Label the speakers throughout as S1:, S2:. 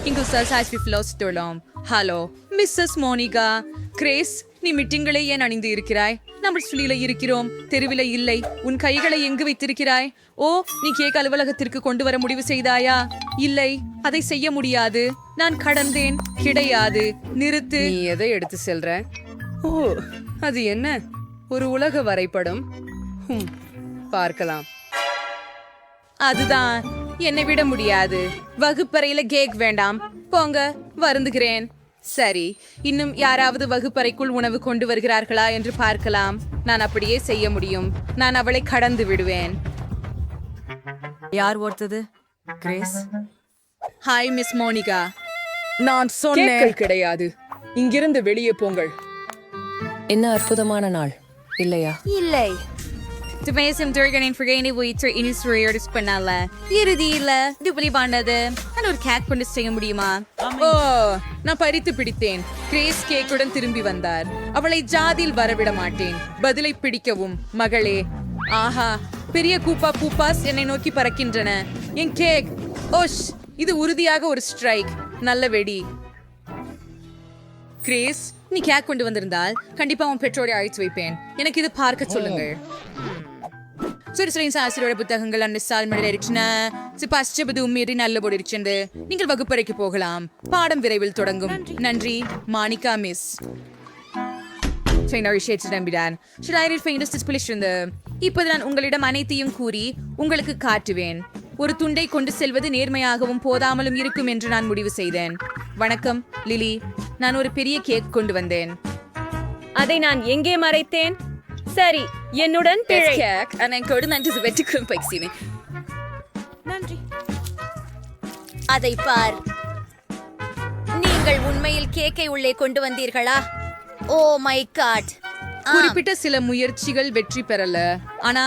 S1: இங்கு சர்சாய்ஸ் ஃபிளோஸ் தோலாம். Hello Mrs Monica. கிரேஸ், நீ மிட்டிங்களை ஏன் அணிந்து இருக்கிறாய்? நம்ம ஸ்வீல இருக்கிறோம், தெருவில இல்லை. உன் கைகளை எங்கு வைத்திருக்கிறாய்? ஓ, நீ கேக் அலுவலகத்திற்கு கொண்டு வர முடிவு செய்தாயா? இல்லை, அதை செய்ய முடியாது. நான் கடந்தேன். கிடையாது, நிறுத்து.
S2: நீ எதை எடுத்து செல்ற? ஓ, அது என்ன? ஒரு உலக வரைபடம். பார்க்கலாம்.
S1: அதுதான், என்னை விட முடியாது. வகுப்பறையில கேக் வேண்டாம். போங்க, வருந்துகிறேன். சரி, இன்னும் யாராவது வகுப்பறைக்குள் உணவு கொண்டு வருகிறார்களா என்று பார்க்கலாம். நான் அப்படியே செய்ய முடியும். நான் அவளை கடந்து விடுவேன்.
S3: யார் ஓடுத்தது? கிரேஸ்.
S1: Hi miss Monica.
S3: நான் சொன்னேன்.
S2: கேட்கள் கிடையாது. இங்கிருந்து வெளியே போங்கள்.
S3: என்ன அற்புதமான நாள் இல்லையா?
S1: இல்லை. துமேசம் துர்கனின் ஃப்ரிகைனை வைத்து இனிஸ்வரியோடு பண்ணல. இறுதியில் துபலிவானது. நான் ஒரு கேக் கொண்டு செய்ய முடியுமா?
S2: ஓ, நான் பறித்து பிடித்தேன். கிரேஸ் கேக்குடன் திரும்பி வந்தார். அவளை ஜாதியில் வரவிட மாட்டேன். பதிலை பிடிக்கவும் மகளே. ஆஹா, பெரிய கூப்பா பூப்பாஸ் என்னை நோக்கி பறக்கின்றன. என் கேக். ஓஷ், இது உறுதியாக ஒரு ஸ்ட்ரைக். நல்ல வெடி.
S1: கிரேஸ், நீ கேக் கொண்டு வந்திருந்தால் கண்டிப்பா உன் பெற்றோரை அழைத்து வைப்பேன். எனக்கு இது பார்க்க சொல்லுங்கள். சுரிசுரின் சாஸ்திரோட புத்தகங்கள் அந்த சால்மடியில் இருக்கின்றன. பச்சபது உம்மீறி நல்ல போடு இருக்கின்றது. நீங்கள் வகுப்பறைக்கு போகலாம். பாடம் விரைவில் தொடங்கும். நன்றி மானிகா மிஸ். இப்போது நான் உங்களிடம் அனைத்தையும் கூறி உங்களுக்கு காட்டுவேன். ஒரு துண்டை கொண்டு செல்வது நேர்மையாகவும் போதாமலும் இருக்கும் என்று நான் முடிவு செய்தேன். வணக்கம் லிலி, நான் ஒரு பெரிய கேக் கொண்டு வந்தேன்.
S4: அதை நான் எங்கே மறைத்தேன்? சரி, என்னுடன் பிழை.
S1: நன்றி.
S5: அதை பார். நீங்கள் உண்மையில் கேக்கை உள்ளே கொண்டு வந்தீர்களா? ஓ மை காட்.
S2: குறிப்பிட்ட சில முயற்சிகள் வெற்றி பெறல. ஆனா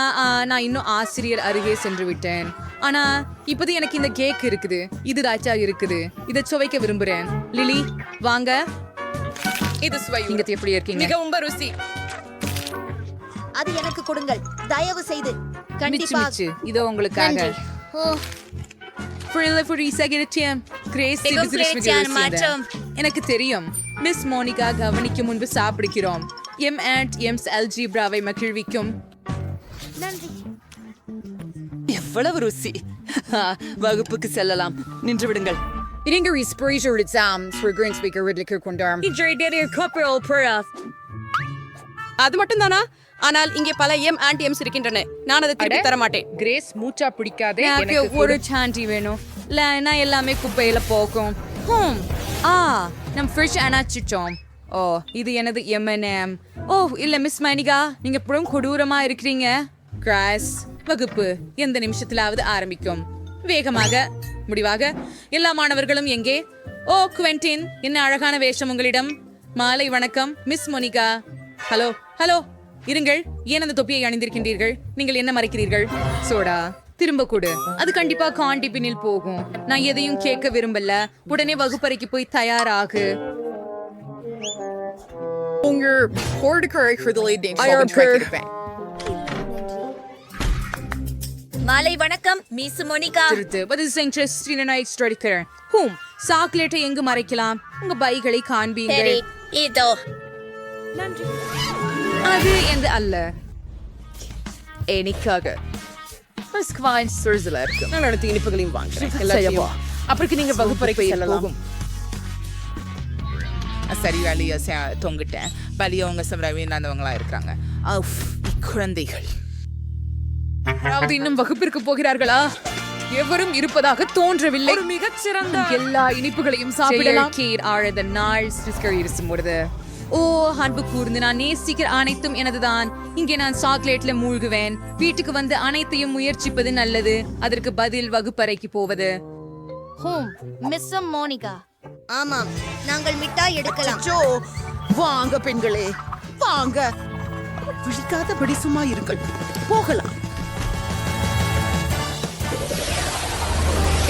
S2: நான் இன்னும் ஆசிரியர் அருகே சென்று விட்டேன். ஆனா இப்போது எனக்கு இந்த கேக் இருக்குது. இது ராஜா இருக்குது. இதை சுவைக்க விரும்புறேன். லிலி, வாங்க. இது சுவை. நீங்க எப்படி இருக்கீங்க?
S1: மிகவும் ருசி.
S5: அது எனக்கு கொடுங்கள், தயவு செய்து.
S2: மிச்சு
S5: கண்டிப்பா.
S2: மிச்சு. இதோ உங்களுக்காக.
S5: நன்றி. ஓ,
S2: எனக்கு தெரியும். மிஸ் மோனிகா கவனிக்கும் முன்பு சாப்பிடுகிறோம். M and எம்ஸ் அல்ஜிப்ராவை மகிழ்விக்கும்.
S5: நன்றி.
S3: எவ்வளவு ருசி. வகுப்புக்கு செல்லலாம். நின்று விடுங்கள்.
S2: அது மட்டும் தானா? ஆனால் இங்கே பல எம் அண்ட் எம்ஸ் இருக்கின்றன. நான் அதை திருப்பி தர மாட்டேன். கிரேஸ், மூச்சா பிடிக்காதே.
S1: எனக்கு ஒரு சாண்டி வேணும். இல்லைன்னா எல்லாமே குப்பையில போகும். நம் ஃப்ரிட்ஜ் அணைச்சிட்டோம். ஓ, இது எனது M&M. ஓ இல்ல மிஸ் மணிகா, நீங்க எப்பவும் கொடூரமா இருக்கிறீங்க.
S2: கிராஸ், வகுப்பு எந்த நிமிஷத்திலாவது ஆரம்பிக்கும். வேகமாக, முடிவாக. எல்லா மாணவர்களும் எங்கே? ஓ குவென்டின், என்ன அழகான வேஷம் உங்களிடம். மாலை வணக்கம் மிஸ் மோனிகா. ஹலோ ஹலோ, இருங்கள். ஏன் அந்த தொப்பியை அணிந்திருக்கின்றீர்கள்? நீங்கள் என்ன மறைக்கிறீர்கள்? சோடா திரும்ப கொடு. அது கண்டிப்பா காண்டி பின்னில் போகும். நான் எதையும் கேட்க விரும்பல. உடனே வகுப்பறைக்கு போய் தயாராகு.
S5: மாலை வணக்கம் மிஸ் மோனிகா.
S2: சாக்லேட்டை எங்கு மறைக்கலாம்? உங்க பைகளை காண்பீங்கள்.
S5: சரி, இதோ.
S1: நன்றி.
S2: அது எந்த அல்ல. எனக்காக நான் அடுத்த இனிப்புகளையும் வாங்குறேன். அப்புறம் நீங்க வகுப்பறைக்கு செல்லலாம்.
S6: சரி, வேலையை தொங்கிட்டேன். வலியவங்க வீணாந்தவங்களா இருக்கிறாங்க. குழந்தைகள்
S2: அதாவது இன்னும் வகுப்பிற்கு போகிறார்களா? எவரும் இருப்பதாக தோன்றவில்லை.
S1: மிகச்சிறந்த
S2: எல்லா இனிப்புகளையும் சாப்பிடலாம். ஆழத நாள் இருக்கும்போது ஓ அன்பு கூர்ந்து நான் நேசிக்கிற அனைத்தும் எனதுதான். இங்கே நான் சாக்லேட்ல மூழ்குவேன். வீட்டுக்கு வந்து அனைத்தையும் முயற்சிப்பது நல்லது. அதற்கு பதில் வகுப்பறைக்கு போவது.
S5: Miss Monica. ஆமாம், நாங்கள் மிட்டாய் எடுக்கலாம்.
S3: வாங்க பெண்களே, வாங்க. விழிக்காதபடி சும்மா இருங்கள். போகலாம்.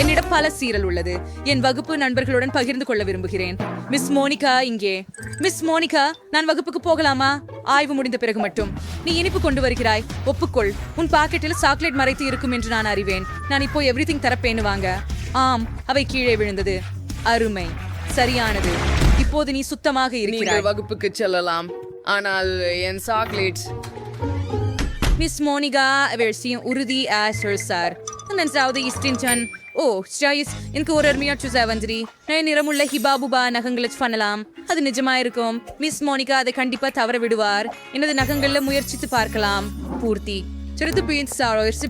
S2: என்னிடம் பல சீரல் உள்ளது. என் வகுப்பு நண்பர்களுடன் பகிர்ந்து கொள்ள விரும்புகிறேன். மிஸ் மோனிகா இங்கே. மிஸ் மோனிகா, நான் வகுப்புக்கு போகலாமா? ஆய்வு முடிந்த பிறகு மட்டும். நீ இனிப்பு கொண்டு வருகிறாய். ஒப்புக்கொள். உன் பாக்கெட்டில் சாக்லேட் மறைத்து இருக்கும் என்று நான் அறிவேன். நான் இப்போ எவ்ரிதிங் தரப்பேன்னு வாங்க. ஆம், அவை கீழே விழுந்தது.
S1: அருமை, சரியானது. இப்போது நீ சுத்தமாக இருக்கிறாய்.
S3: நீங்கள் வகுப்புக்கு செல்லலாம், ஆனால் என் சாக்லேட்ஸ்
S1: மிஸ் மோனிகா விஷயம் உறுதி சார். நன்றாவது இஸ்டின்டன். ஓ ஸ்டாயிஸ், எனக்கு ஒரு அருமையா சூசா வந்துரி. நான் நிறமுள்ள ஹிபாபுபா நகங்களை பண்ணலாம். அது நிஜமா இருக்கும். மிஸ் மோனிகா அதை கண்டிப்பா தவற விடுவார். எனது நகங்கள்ல முயற்சித்து பார்க்கலாம். பூர்த்தி சிறிது பீன்ஸ்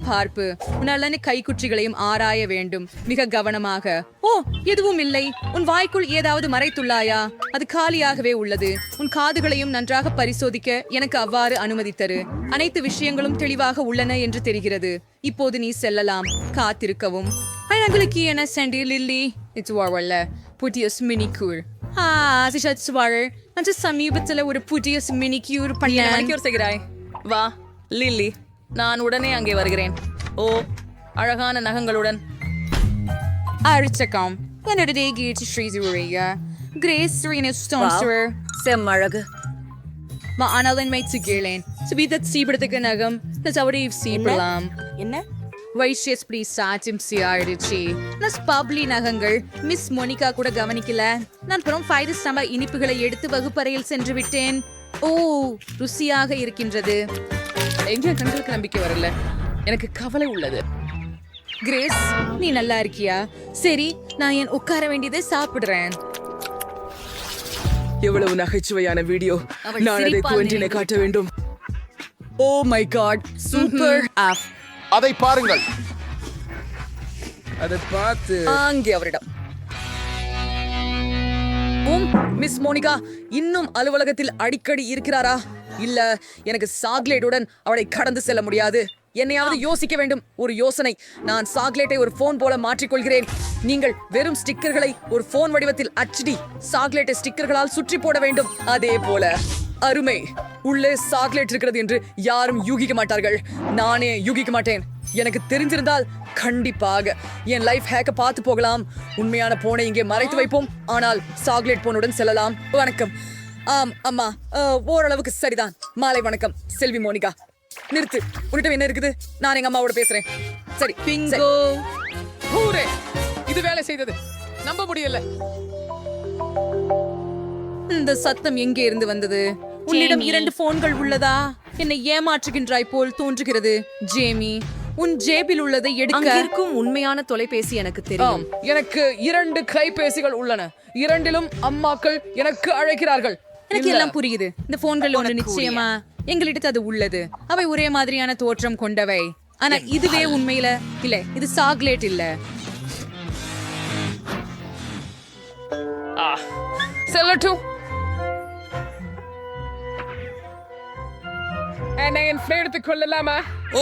S1: பார்ப்பு. உன்னால கைக்குற்றிகளையும் ஆராய வேண்டும், மிக கவனமாக. ஓ, எதுவும் இல்லை. உன் வாய்க்குள் ஏதாவது மறைத்துள்ளாயா? அது காலியாகவே உள்ளது. உன் காதுகளையும் நன்றாக பரிசோதிக்க எனக்கு அவ்வாறு அனுமதித்தரு. அனைத்து விஷயங்களும் தெளிவாக உள்ளன என்று தெரிகிறது. இப்போது நீ செல்லலாம். காத்திருக்கவும். உங்களுக்கு என்ன சென்டி லில்லி? இதுவல்ல புதிய மினிக்யூர். சமீபத்துல ஒரு புதிய மினிக்யூர் பண்ண
S3: செய்கிறாய். வா லில்லி, நான் உடனே அங்கே வருகிறேன். ஓ, அழகான நகங்களுடன்.
S1: அரிச்சகம் என்னுடைய கீழ்ச்சி ஸ்ரீசுரையா கிரேஸ் ஸ்டோன்ஸ்டர்
S3: செம்மழகு.
S1: ஆனால் மைத்து கேளேன் சுபீதத் சீபடத்துக்கு நகம் அவரையும் சீப்படலாம்.
S3: என்ன
S1: வைஷ்யஸ் ப்ளீ சாட்சியம் சியாயிடுச்சு. நான் பப்ளி நகங்கள் மிஸ் மோனிகா கூட கவனிக்கல. நான் அப்புறம் 5 ஸ்டம்ப இனிப்புகளை எடுத்து வகுப்பறையில் சென்று விட்டேன். ஓ, ருசியாக இருக்கின்றது.
S3: எங்க கண்களுக்கு நம்பிக்கை வரல, எனக்கு கவலை உள்ளது.
S1: கிரேஸ், நீ நல்லா இருக்கியா? சரி, நான் என் உட்கார வேண்டியதை சாப்பிடுறேன்.
S3: எவ்வளவு நகைச்சுவையான வீடியோ. நான் அதை குவென்டினை காட்ட வேண்டும். Oh my God, super.
S7: அதை பாருங்கள்.
S3: அதை பார்த்து அங்கே அவரிடம். மிஸ் மோனிகா இன்னும் அலுவலகத்தில் அடிக்கடி இருக்கிறாரா? இல்ல, எனக்கு சாக்லேட்டுடன் அவளை கடந்து செல்ல முடியாது. என்னையாவது யோசிக்க வேண்டும். ஒரு யோசனை. நான் சாக்லேட்டை ஒரு போன் போல மாற்றிக்கொள்கிறேன். நீங்கள் வெறும் ஸ்டிக்கர்களை ஒரு போன் வடிவத்தில் அச்சிடி சாக்லேட்டை ஸ்டிக்கர்களால் சுற்றி போட வேண்டும். அதே போல. அருமை. உள்ளே சாக்லேட் இருக்கிறது என்று யாரும் யூகிக்க மாட்டார்கள். நானே யூகிக்க மாட்டேன். எனக்கு தெரிஞ்சிருந்தால் கண்டிப்பாக என் லைஃப் ஹேக்க பார்த்து போகலாம். உண்மையான போனை இங்கே மறைத்து வைப்போம், ஆனால் சாக்லேட் போனுடன் செல்லலாம். வணக்கம். ஆம் அம்மா, ஓரளவுக்கு சரிதான். மாலை வணக்கம் செல்வி மோனிகா. நிறுத்து, உன்னிடம் என்ன இருக்குது? நான் எங்க அம்மாவோட பேசுறேன். சரி,
S1: பிங்கோ.
S7: ஹூரே, இது வேலை செய்தது. நம்ப முடியல.
S1: இந்த சத்தம் எங்கே இருந்து வந்தது? உன்னிடம் 2 போன்கள் உள்ளதா? என்னை ஏமாற்றுகின்றாய் போல் தோன்றுகிறது. ஜேமி, உன் ஜேபில் உள்ளதை எடுக்க.
S2: இருக்கும் உண்மையான தொலைபேசி எனக்கு தெரியும்.
S3: எனக்கு 2 கைபேசிகள் உள்ளன. 2லும் அம்மாக்கள் எனக்கு அழைக்கிறார்கள்.
S1: எனக்கு எல்லாம் புரியுது. இந்த போன்கள் ஒன்று நிச்சயமா எங்களிடத்து அது உள்ளது. அவை ஒரே மாதிரியான தோற்றம் கொண்டவை. ஆனா இதுவே உண்மையில இல்ல. இது சாக்லேட் இல்ல.
S3: செல்லட்டும். என்னை என் எடுத்துக் கொள்ளலாமா?
S8: ஓ,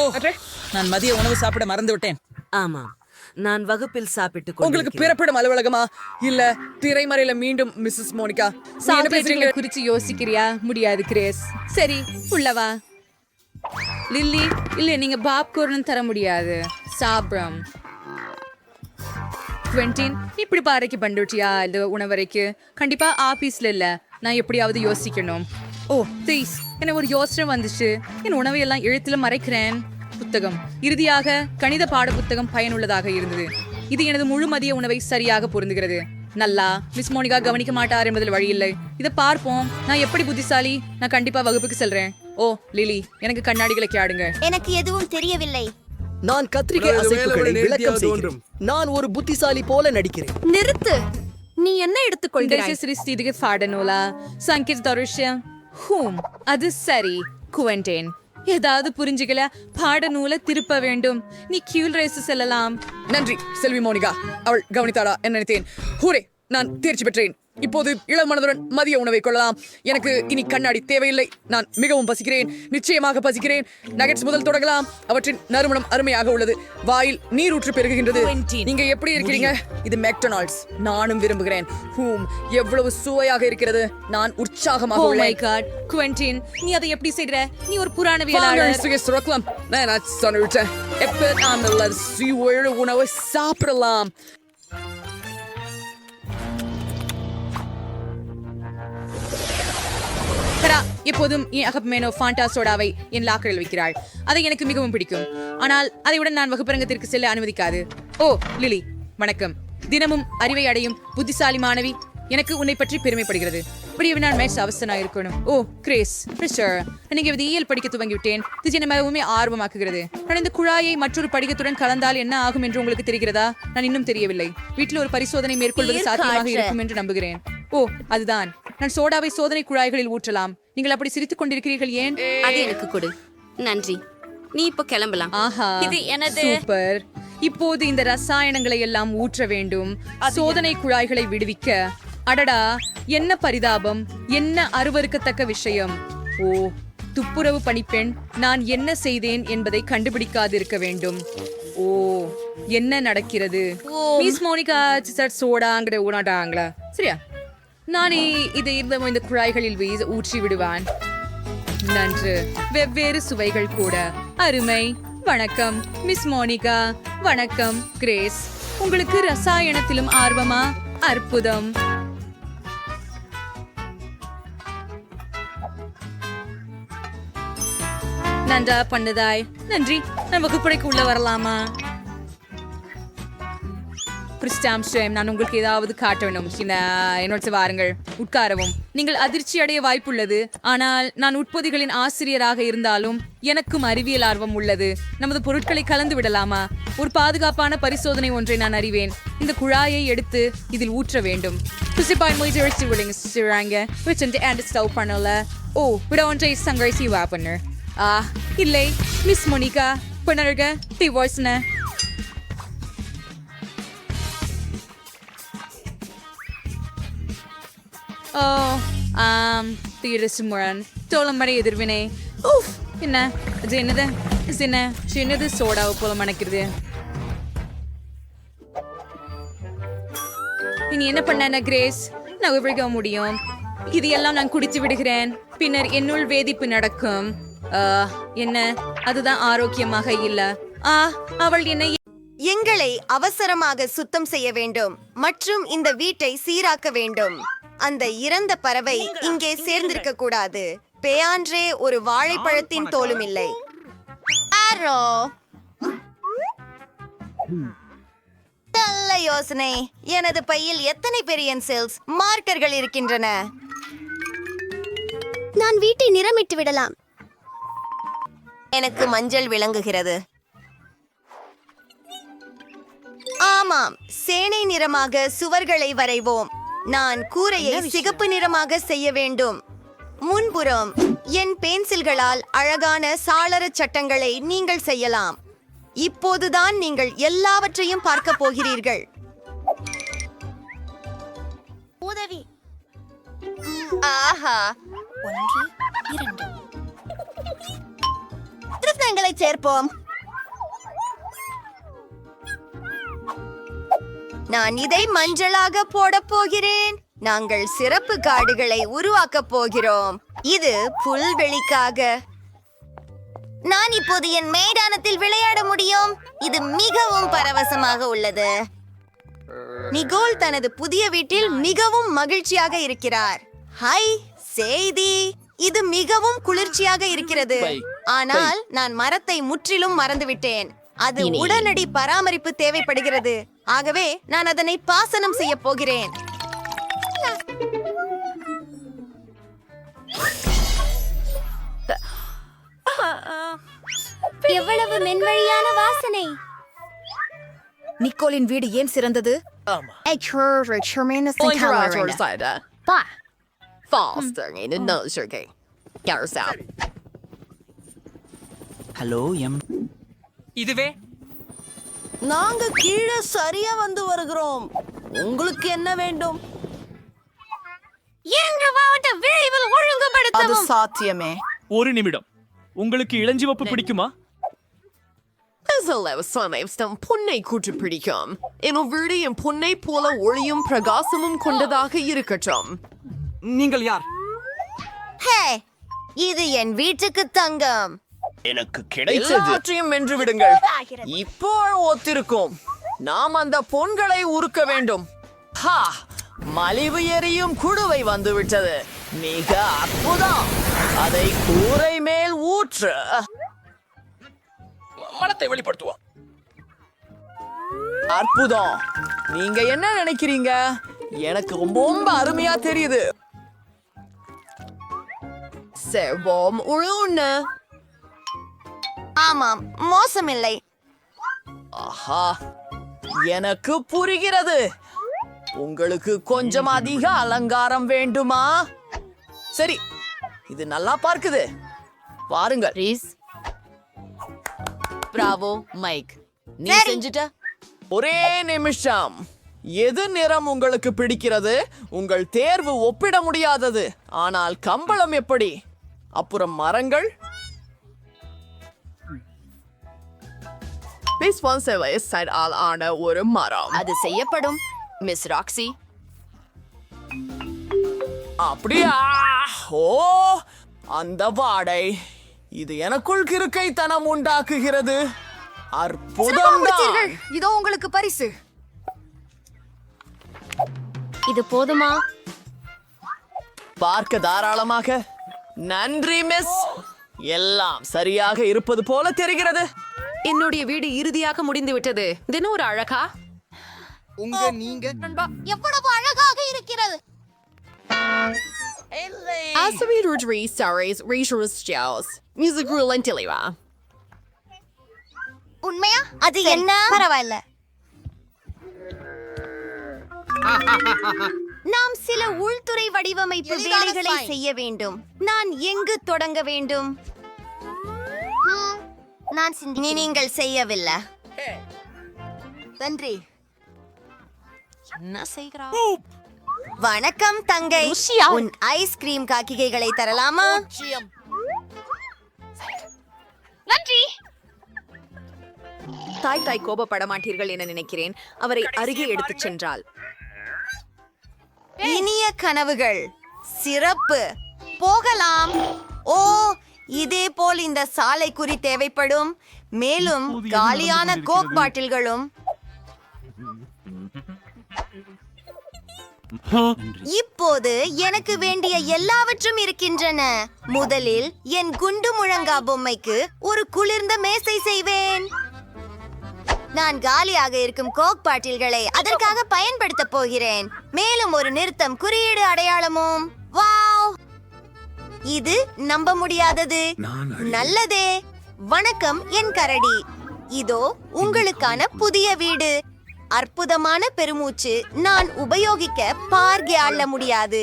S8: நான் மதிய உணவு சாப்பிட மறந்து விட்டேன்.
S9: ஆமாம், நான் வகுப்பில் சாப்பிட்டு
S3: உங்களுக்கு பிறப்பிடும் அலுவலகமா இல்ல திரைமறையில மீண்டும் மிஸ்ஸஸ் மோனிகா?
S1: சாக்லேட்டுகளை குறிச்சு யோசிக்கிறியா? முடியாது கிரேஸ். சரி, உள்ளவா. லில்லி, இல்ல நீங்க பாப்கார்ன் தர முடியாது. சாப்பிடும். குவென்டின், இப்படி பாறைக்கு பண்டுட்டியா இது உணவறைக்கு? கண்டிப்பா ஆபீஸ்ல இல்ல. நான் எப்படியாவது யோசிக்கணும். ஓ ப்ளீஸ், எனக்கு ஒரு யோசனை வந்துச்சு. என் உணவை எல்லாம் எழுத்துல மறைக்கிறேன். புத்தகம். இறுதியாக கணித பாட புத்தகம் பயனுள்ளதாக இருந்தது. இது எனது முழு மதிய உணவை சரியாக பொருந்துகிறது. நல்லா, மிஸ் மோனிகா கவனிக்க மாட்டார் என்பதில் வழி இல்லை. இதை பார்ப்போம். நான் எப்படி புத்திசாலி? நான் கண்டிப்பா வகுப்புக்கு செல்றேன். ஓ லிலி, எனக்கு கண்ணாடிகளை கேடுங்க.
S5: எனக்கு எதுவும் தெரியவில்லை.
S10: நான் கத்திரிக்கை அசைப்புகளை விளக்கம் செய்கிறேன். நான் ஒரு புத்திசாலி போல நடிக்கிறேன்.
S5: நிறுத்து. நீ என்ன எடுத்துக்கொள்கிறாய்?
S1: சிறிது பாடநூலா சங்கீத் தருஷ்யம். ஹூம், அது சரி. குவென்டின், ஏதாவது புரிஞ்சுக்கல, பாடநூலை திருப்ப வேண்டும். நீ கியூல் ரேஸ் செல்லலாம்.
S3: நன்றி செல்வி மோனிகா. அவள் கவனித்தாளா என்ன நினைத்தேன். ஹூரே, நான் தேர்ச்சி பெற்றேன். இப்போது இளமனதுடன் மதிய உணவை கொள்ளலாம். எனக்கு இனி கண்ணாடி தேவையில்லை. நான் மிகவும் பசிக்கிறேன், நிச்சயமாக பசிக்கிறேன். நகெட்ஸ் முதல் தொடங்கலாம். அவற்றின் நறுமணம் அருமையாக உள்ளது. வாயில் நீரூற்று பெருகுகின்றது. நீங்க எப்படி இருக்கிறீங்க? இது மெக்டொனால்ட்ஸ். நானும் விரும்புகிறேன். ஹூம், எவ்வளவு சுவையாக இருக்கிறது. நான் உற்சாகமாக
S1: Oh my
S3: உள்ளேன்.
S1: God, குவென்டின், நீ அதை எப்படி செய்ற? நீ ஒரு புராணவியலாளர்.
S3: நான் சொன்னிட்டேன். எப்ப நாம் சுவையுள்ள உணவை சாப்பிடலாம்.
S1: எப்போதும் என் அகப்பமேனோ ஃபாண்டா சோடாவை என் லாக்கரில் வைக்கிறாள். அதை எனக்கு மிகவும் பிடிக்கும். ஆனால் அதையுடன் நான் வகுப்பரங்கத்திற்கு செல்ல அனுமதிக்காது. ஓ லிலி, வணக்கம்.
S2: தினமும் அறிவை அடையும் புத்திசாலி மாணவி. எனக்கு உன்னை பற்றி பெருமைப்படுகிறது. இப்படியே நான் மேட்ச் அவசரனா இருக்கணும். ஓ கிரேஸ் பிரிஷர், நீங்க இயல் படிக்க துவங்கிவிட்டேன். இது என்னை மிகவும் ஆர்வமாக்குகிறது. நான் இந்த குழாயை மற்றொரு படிக்கத்துடன் கலந்தால் என்ன ஆகும் என்று உங்களுக்கு தெரிகிறதா? நான் இன்னும் தெரியவில்லை. வீட்டில் ஒரு பரிசோதனை மேற்கொள்வது சாத்தியமாக இருக்கும் என்று நம்புகிறேன். ஓ அதுதான், நான் சோடாவை சோதனை குழாய்களில் ஊற்றலாம். நீங்கள் அப்படி சிரித்துக் கொண்டிருக்கிறீர்கள் ஏன்?
S5: அது எனக்கு கொடு. நன்றி. நீ இப்ப கிளம்பலாம்.
S2: ஆஹா,
S5: இது எனது.
S2: சூப்பர். இப்போது இந்த ரசாயனங்களை எல்லாம் ஊற்ற வேண்டும். சோதனை குழாய்களை விடுவிக்க. அடடா, என்ன பரிதாபம், என்ன அருவருக்கத்தக்க விஷயம். ஓ துப்புரவு பணிப்பெண், நான் என்ன செய்தேன் என்பதை கண்டுபிடிக்காதிருக்க வேண்டும். ஓ என்ன நடக்கிறது? மிஸ் மோனிகா சோடாங்கிற ஊனாட்டாங்களா? சரியா, நானே இதை இந்த குழாய்களில் ஊற்றி விடுவான். நன்று, வெவ்வேறு சுவைகள் கூட. அருமை. வணக்கம் மிஸ் மோனிகா. வணக்கம் கிரேஸ். உங்களுக்கு ரசாயனத்திலும் ஆர்வமா? அற்புதம். நன்றா பண்ணதாய். நன்றி. நான் வகுப்பறைக்கு உள்ள வரலாமா? நான் உங்களுக்கு ஏதாவது காட்ட வேண்டும். என்னோட வாருங்கள், உட்காரவும். நீங்கள் அதிர்ச்சி அடைய வாய்ப்புள்ளது, ஆனால் நான் உட்பொதிகளின் ஆசிரியராக இருந்தாலும் எனக்கும் அறிவியல் ஆர்வம் உள்ளது. நமது பொருட்களை கலந்து விடலாமா? ஒரு பாதுகாப்பான பரிசோதனை ஒன்றை நான் அறிவேன். இந்த குழாயை எடுத்து இதில் ஊற்ற வேண்டும். ஓ விட ஒன்றை சங்கரை சிவா பண்ணு. இல்லை மிஸ் மோனிகா பண்ணருக டிவோர்ஸ்ன. ஓ தீரசுமுரன் தோளமடை எதிர்வினை. ஓஃப், என்ன இது? என்னது என்ன சின்னது சோடாவை போல மணக்கிறது. இனி என்ன பண்ண கிரேஸ்? நான் விவரிக்க முடியும். இது எல்லாம் நான் குடித்து விடுகிறேன், பின்னர் என்னுள் வேதிப்பு நடக்கும். என்ன, அதுதான் ஆரோக்கியமாக இல்ல. அவள் என்னை
S5: எங்களை அவசரமாக சுத்தம் செய்ய வேண்டும் மற்றும் இந்த வீட்டை சீராக்க வேண்டும். அந்த இறந்த பறவை இங்கே சேர்ந்திருக்க கூடாது. பேயான்றே ஒரு வாழைப்பழத்தின் தோலும் இல்லை. ஆரோ, நல்ல யோசனை. எனது பையில் எத்தனை பெரியன்சில்ஸ் மார்க்கர்கள் இருக்கின்றன? நான் வீட்டை நிறமிட்டு விடலாம். எனக்கு மஞ்சள் விளங்குகிறது. ஆமாம், சேனை நிறமாக சுவர்களை வரைவோம். நான் கூரையை சிகப்பு நிறமாக செய்ய வேண்டும். முன்புறம் என் பென்சில்களால் அழகான சாளர சட்டங்களை நீங்கள் செய்யலாம். இப்போதுதான் நீங்கள் எல்லாவற்றையும் பார்க்க போகிறீர்கள். உதவி. ஆஹா, 1 2 திருத்தங்களை சேர்ப்போம். நான் இதை மஞ்சளாக போட போகிறேன். நாங்கள் சிறப்பு காடுகளை உருவாக்க போகிறோம். இது புல்வெளிக்காக. நான் இப்போது என் மைதானத்தில் விளையாட முடியும். இது மிகவும் பரவசமாக உள்ளது. நிகோல் தனது புதிய வீட்டில் மிகவும் மகிழ்ச்சியாக இருக்கிறார். ஹாய் செய்தி, இது மிகவும் குளிர்ச்சியாக இருக்கிறது. ஆனால் நான் மரத்தை முற்றிலும் மறந்துவிட்டேன். அது உடனடி பராமரிப்பு தேவைப்படுகிறது. ஆகவே நான் அதனை பாசனம் செய்ய போகிறேன். எவ்வளவு மென்வழியான வாசனை.
S3: நிக்கோலின் வீடு ஏன் சிறந்தது?
S8: ஹலோ இதுவே
S3: நாங்க கீழே சரியா வந்து வருகிறோம். உங்களுக்கு என்ன வேண்டும்?
S6: அது சாத்தியமே.
S7: ஒரு நிமிடம், உங்களுக்கு இளஞ்சிவப்பு பிடிக்குமா?
S11: பொன்னை கூற்று பிடிக்கும். என் வீடு என் பொன்னை போல ஒளியும் பிரகாசமும் கொண்டதாக இருக்கட்டும்.
S7: நீங்கள் யார்?
S5: ஹே, இது என் வீட்டுக்கு தங்கம்.
S10: எனக்கு கிடைத்தது.
S11: எல்லாவற்றையும் வென்று விடுங்கள். இப்போ ஒத்திருக்கும். நாம் அந்த பொன்களை உருக்க வேண்டும். ஹா, மலிவு எரியும் குடுவை வந்துவிட்டது. மிக அற்புதம். அதை கூரை மேல் ஊற்று.
S10: மனத்தை வெளிப்படுத்துவோம்.
S11: அற்புதம். நீங்க என்ன நினைக்கிறீங்க? எனக்கு ரொம்ப அருமையா தெரியுது. செவ்வம் உழுன்னு.
S5: ஆமாம், மோசமில்லை.
S11: ஆஹா, எனக்கு புரிகிறது. உங்களுக்கு கொஞ்சம் அதிக அலங்காரம் வேண்டுமா? சரி, இது நல்லா பார்க்குது. பாருங்கள்.
S2: ரீஸ், பிராவோ, மைக், நீ
S5: சரி.
S2: செஞ்சுட்ட.
S11: ஒரே நிமிஷம். எது நிறம் உங்களுக்கு பிடிக்கிறது? உங்கள் தேர்வு ஒப்பிட முடியாதது. ஆனால் கம்பளம் எப்படி? அப்புறம் மரங்கள்? ஆன ஒரு மரம்.
S2: அது செய்யப்படும், மிஸ் ராக்ஸி.
S11: அப்படியா? ஓ, அந்த வாடை. இது எனக்குள் கிறுக்கைத்தனம் உண்டாக்குகிறது. அற்புதம்.
S5: இதோ உங்களுக்கு பரிசு.
S4: இது போதுமா?
S11: பார்க்க தாராளமாக. நன்றி மிஸ். எல்லாம் சரியாக இருப்பது போல தெரிகிறது.
S2: என்னுடைய வீடு இறுதியாக முடிந்து விட்டது. தினம் ஒரு அழகா.
S5: எவ்வளவு அழகாக இருக்கிறது. உண்மையா? அது என்ன? பரவாயில்ல. நாம் சில உள்துறை வடிவமைப்பு வேலைகளை செய்ய வேண்டும். நான் எங்கு தொடங்க வேண்டும்? நீங்கள் செய்யவில்லை. நன்றி.
S2: என்ன செய்கிறா?
S5: வணக்கம் தங்கை. உன் ஐஸ்கிரீம் காக்கிகைகளை தரலாமா? நன்றி.
S2: தாய் கோபப்பட மாட்டீர்கள் என நினைக்கிறேன். அவரை அருகே எடுத்துச் சென்றாள்.
S5: இனிய கனவுகள். சிறப்பு. போகலாம். ஓ, இதே போல் இந்த சாலை குறி தேவைப்படும். மேலும் காலியான கோக் பாட்டில்களும். இப்போது எனக்கு வேண்டிய எல்லாவற்றும் இருக்கின்றன. முதலில் என் குண்டு முழங்கா பொம்மைக்கு ஒரு குளிர்ந்த மேசை செய்வேன். நான் காலியாக இருக்கும் கோக் பாட்டில்களை அதற்காக பயன்படுத்த போகிறேன். மேலும் ஒரு நிறுத்தம் குறியீடு அடையாளமும். வாவ், இது நம்ப முடியாதது. நல்லதே. வணக்கம் என் கரடி. இதோ உங்களுக்கான புதிய வீடு. அற்புதமான பெருமூச்சு. நான் உபயோகிக்க பார்கே அள்ள முடியாது.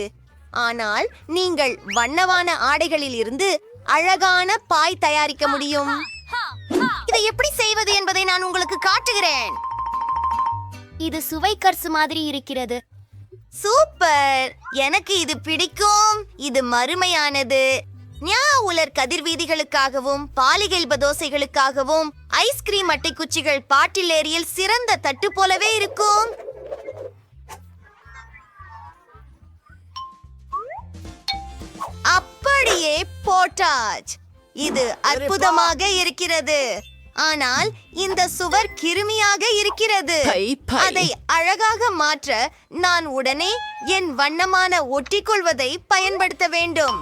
S5: ஆனால் நீங்கள் வண்ணவான ஆடைகளில் இருந்து அழகான பாய் தயாரிக்க முடியும். இதை எப்படி செய்வது என்பதை நான் உங்களுக்கு காட்டுகிறேன். இது சுவை கர்சு மாதிரி இருக்கிறது. சூப்பர், எனக்கு இது பிடிக்கும். இது மறுமையானது. உலர் கதிர்வீதிகளுக்காகவும் பாலிகெல்ப தோசைகளுக்காகவும் ஐஸ்கிரீம் அட்டை குச்சிகள் பாட்டில் ஏரியில் சிறந்த தட்டு போலவே இருக்கும். அப்படியே போட்டாச். இது அற்புதமாக இருக்கிறது. ஆனால் இந்த சுவர் கிருமியாக இருக்கிறது. அதை அழகாக மாற்ற நான் உடனே என் வண்ணமான ஒட்டிக்கொள்வதை பயன்படுத்த வேண்டும்.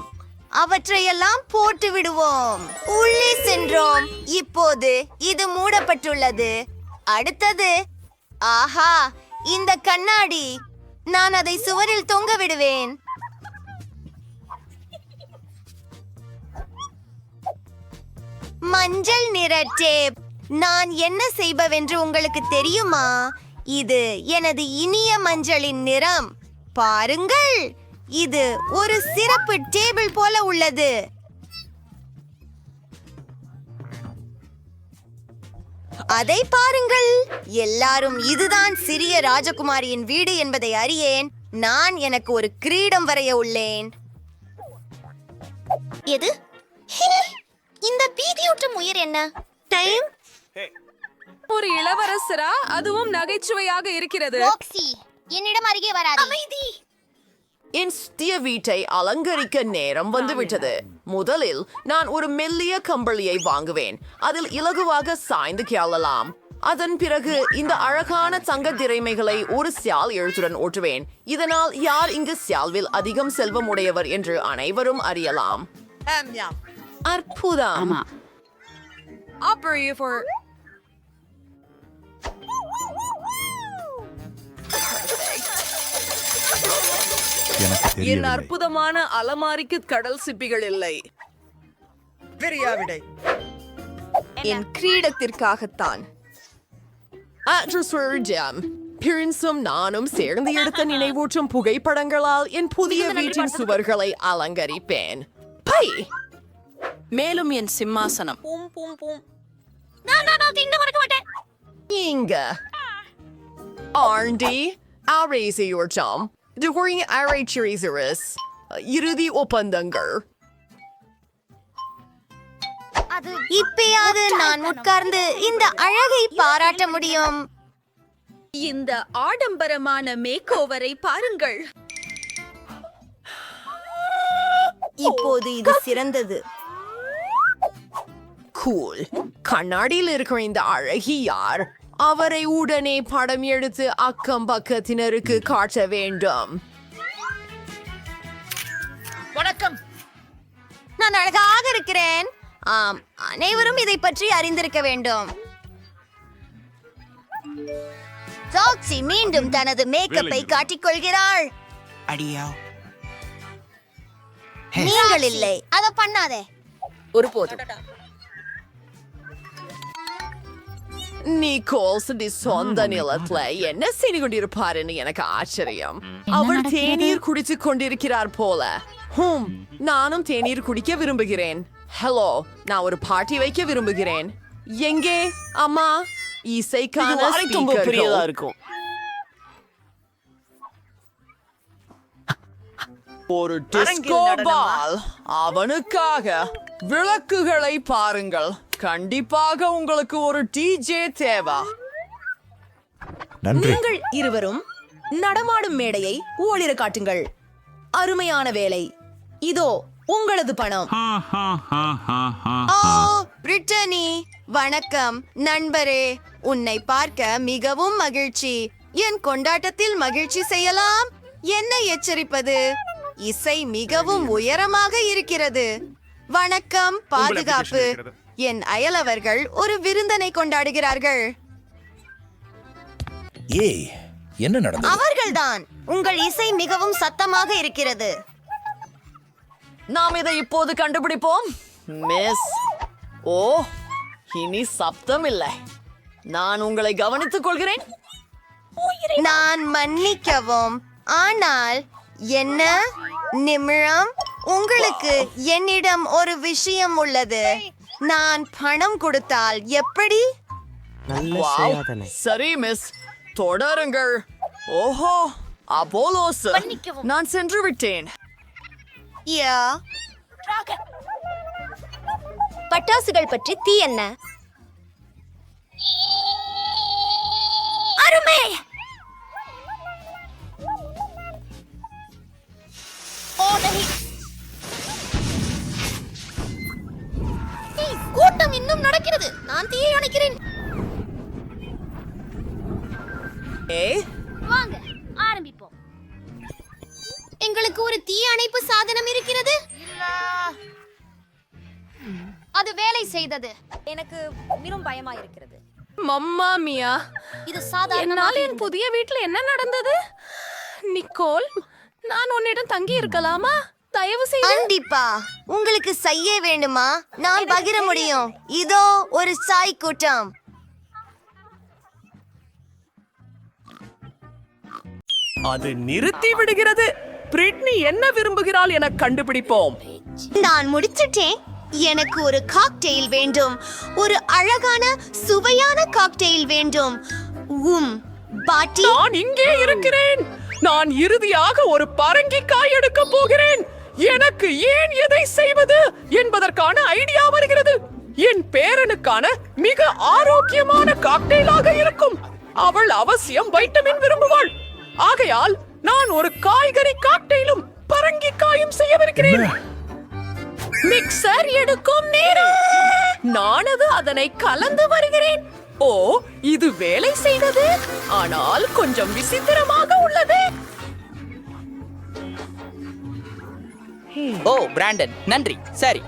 S5: அவற்றையெல்லாம் போட்டு விடுவோம். உள்ளே சென்றோம். இப்போது இது மூடப்பட்டுள்ளது. அடுத்தது, ஆஹா, இந்த கண்ணாடி. நான் அதை சுவரில் தொங்க விடுவேன். மஞ்சள் நிற டேப். நான் என்ன செய்பவென்று உங்களுக்கு தெரியுமா? இது எனது இனிய மஞ்சளின் நிறம். பாருங்கள், இது ஒரு சிறப்பு டேபிள் போல உள்ளது. அதை பாருங்கள். எல்லாரும் இதுதான் சிறிய ராஜகுமாரியின் வீடு என்பதை அறியேன். நான் எனக்கு ஒரு கிரீடம் வரைய உள்ளேன். எது? இந்த பீதியூட்டும் உயிர் என்ன? டைம்.
S2: ஒரு இளவரசரா? அதுவும் நகைச்சுவையாக இருக்கிறது.
S5: என்னிடம் அருகே வராதே. அமைதி.
S11: என் சிறிய வீட்டை அலங்கரிக்க நேரம் வந்துவிட்டது. முதலில் நான் ஒரு மெல்லிய கம்பளியை வாங்குவேன். அதில் இலகுவாக சாய்ந்து கேளலாம். அதன் பிறகு இந்த அழகான தங்க திரைமைகளை ஒரு சியால் எழுத்துடன் ஓட்டுவேன். இதனால் யார் இங்கு சியால்வில் அதிகம் செல்வம் உடையவர் என்று அனைவரும் அறியலாம். அற்புதம்.
S3: என் அற்புதமான அலமாரிக்கு கடல் சிப்பிகள் இல்லை.
S10: பெரியாவிடை
S5: என் கிரீடத்திற்காகத்தான்.
S11: பிரின்ஸும் நானும் சேர்ந்து எடுத்த நினைவூற்றும் புகைப்படங்களால் என் புதிய வீட்டின் சுவர்களை அலங்கரிப்பேன். பை
S3: மேலும் என் சிம்மாசனம்.
S11: இங்க ஆண்டி ஆரேசியோர்ஜாம் during Arachirisaris இறுதி ஒப்பந்தங்கள்.
S5: இப்பயாவது நான் உட்கார்ந்து இந்த அழகை பாராட்ட முடியும்.
S2: இந்த ஆடம்பரமான மேக்கோவரை பாருங்கள்.
S5: இப்போது இது சிறந்தது.
S11: கூல். கண்ணாடியில் இருக்கிற இந்த அழகி யார்? அவரை உடனே படம் எடுத்து அக்கம் பக்கத்தினருக்கு காட்ட வேண்டும்.
S3: வணக்கம்.
S5: நான் அழகாக இருக்கிறேன். ஆம், அனைவரும் இதை பற்றி அறிந்திருக்க வேண்டும். சாக்சி மீண்டும் தனது மேக்கப்பை காட்டிக்கொள்கிறாள்.
S8: அடியா
S5: நீங்கள் இல்லை, அத பண்ணாதே.
S3: ஒருபோதும்.
S11: நிக்கோல்ஸ் சொந்த நிலத்துல என்ன செய்து கொண்டிருப்பாருன்னு எனக்கு ஆச்சரியம். அவள் தேநீர் குடிச்சு கொண்டிருக்கிறார் போல. நானும் தேநீர் குடிக்க விரும்புகிறேன். ஹலோ, நான் ஒரு பார்ட்டி வைக்க விரும்புகிறேன். எங்கே அம்மா? இசைக்கான ஸ்பீக்கர்கள்
S10: இருக்கும்.
S11: ஒரு டிஸ்கோ பால். அவனுக்காக விளக்குகளை பாருங்கள். கண்டிப்பாக உங்களுக்கு ஒரு டிஜே தேவை.
S3: நீங்கள் இருவரும் நடமாடும் மேடையை ஒளிர காட்டுங்கள். அருமையான வேலை. இதோ உங்களது பணம்.
S5: பிரிட்டனி, வணக்கம் நண்பரே. உன்னை பார்க்க மிகவும் மகிழ்ச்சி. என் கொண்டாட்டத்தில் மகிழ்ச்சி செய்யலாம். என்ன எச்சரிப்பது? இசை மிகவும் உயரமாக இருக்கிறது. வணக்கம், பாதுகாப்பு. என் அயலவர்கள் ஒரு விருந்தனை கொண்டாடுகிறார்கள்.
S12: ஏய், என்ன நடந்தது?
S5: அவர்கள்தான். உங்கள் இசை மிகவும் சத்தமாக இருக்கிறது.
S11: நாம் இதை இப்போது கண்டுபிடிப்போம். மிஸ், ஓ, இனி சப்தம் இல்லை. நான் உங்களை கவனித்துக் கொள்கிறேன்.
S5: நான் மன்னிக்கவும், ஆனால் என்ன நிமிடம், உங்களுக்கு என்னிடம் ஒரு விஷயம் உள்ளது. நான் பணம் கொடுத்தால் எப்படி?
S11: சரி மிஸ், தொடருங்கள். ஓஹோ, அப்போலோஸ், நான் சென்று விட்டேன்.
S5: பட்டாசுகள் பற்றி தீ என்ன? அருமை. கூட்டம் இன்னும் நடக்கிறது. நான் தீயை அணைக்கிறேன். வாங்க ஆரம்பிப்போம். எங்களுக்கு ஒரு தீ அணைப்பு சாதனம் இருக்கிறது. அது வேலை செய்தது. எனக்கு மிகவும் பயமா இருக்கிறது.
S2: மம்மா மியா,
S5: இது சாதாரண.
S2: என்னால் என் புதிய வீட்டில் என்ன நடந்தது? நிக்கோல், நான் உன்னிடம் தங்கி இருக்கலாமா? தயவு செய்து.
S5: கண்டிப்பா. உங்களுக்கு செய்ய வேண்டுமா? நான் பகிர முடியும். இதோ ஒரு சாய் கூட்டம்.
S3: அது நிறுத்தி விடுகிறது. பிரிட்னி என்ன விரும்புகிறாள் என கண்டுபிடிப்போம்.
S5: நான் முடிச்சிட்டேன். எனக்கு ஒரு காக்டெயில் வேண்டும். ஒரு அழகான சுவையான காக்டெயில் வேண்டும். பாட்டி,
S3: நான் இங்கே இருக்கிறேன். நான் இறுதியாக ஒரு பரங்கிக்காய் எடுக்க போகிறேன். எனக்கு ஏன் எதை செய்வது என்பதற்கான ஐடியா வருகிறது. என் பேரனுக்கான மிக ஆரோக்கியமான காக்டெயிலாக இருக்கும். அவள் அவசியம் வைட்டமின் விரும்புவாள். ஆகையால் நான் ஒரு காய்கறி காக்டெயிலும் பரங்கிக்காயும் செய்யவிருக்கிறேன். மிக்சர் எடுக்கும் நேரம். நானது அதனை கலந்து வருகிறேன். ஓ, இது வேலை செய்தது. ஆனால் கொஞ்சம் விசித்திரமாக உள்ளது.
S8: ஓ, பிராண்டன், நன்றி. சரி,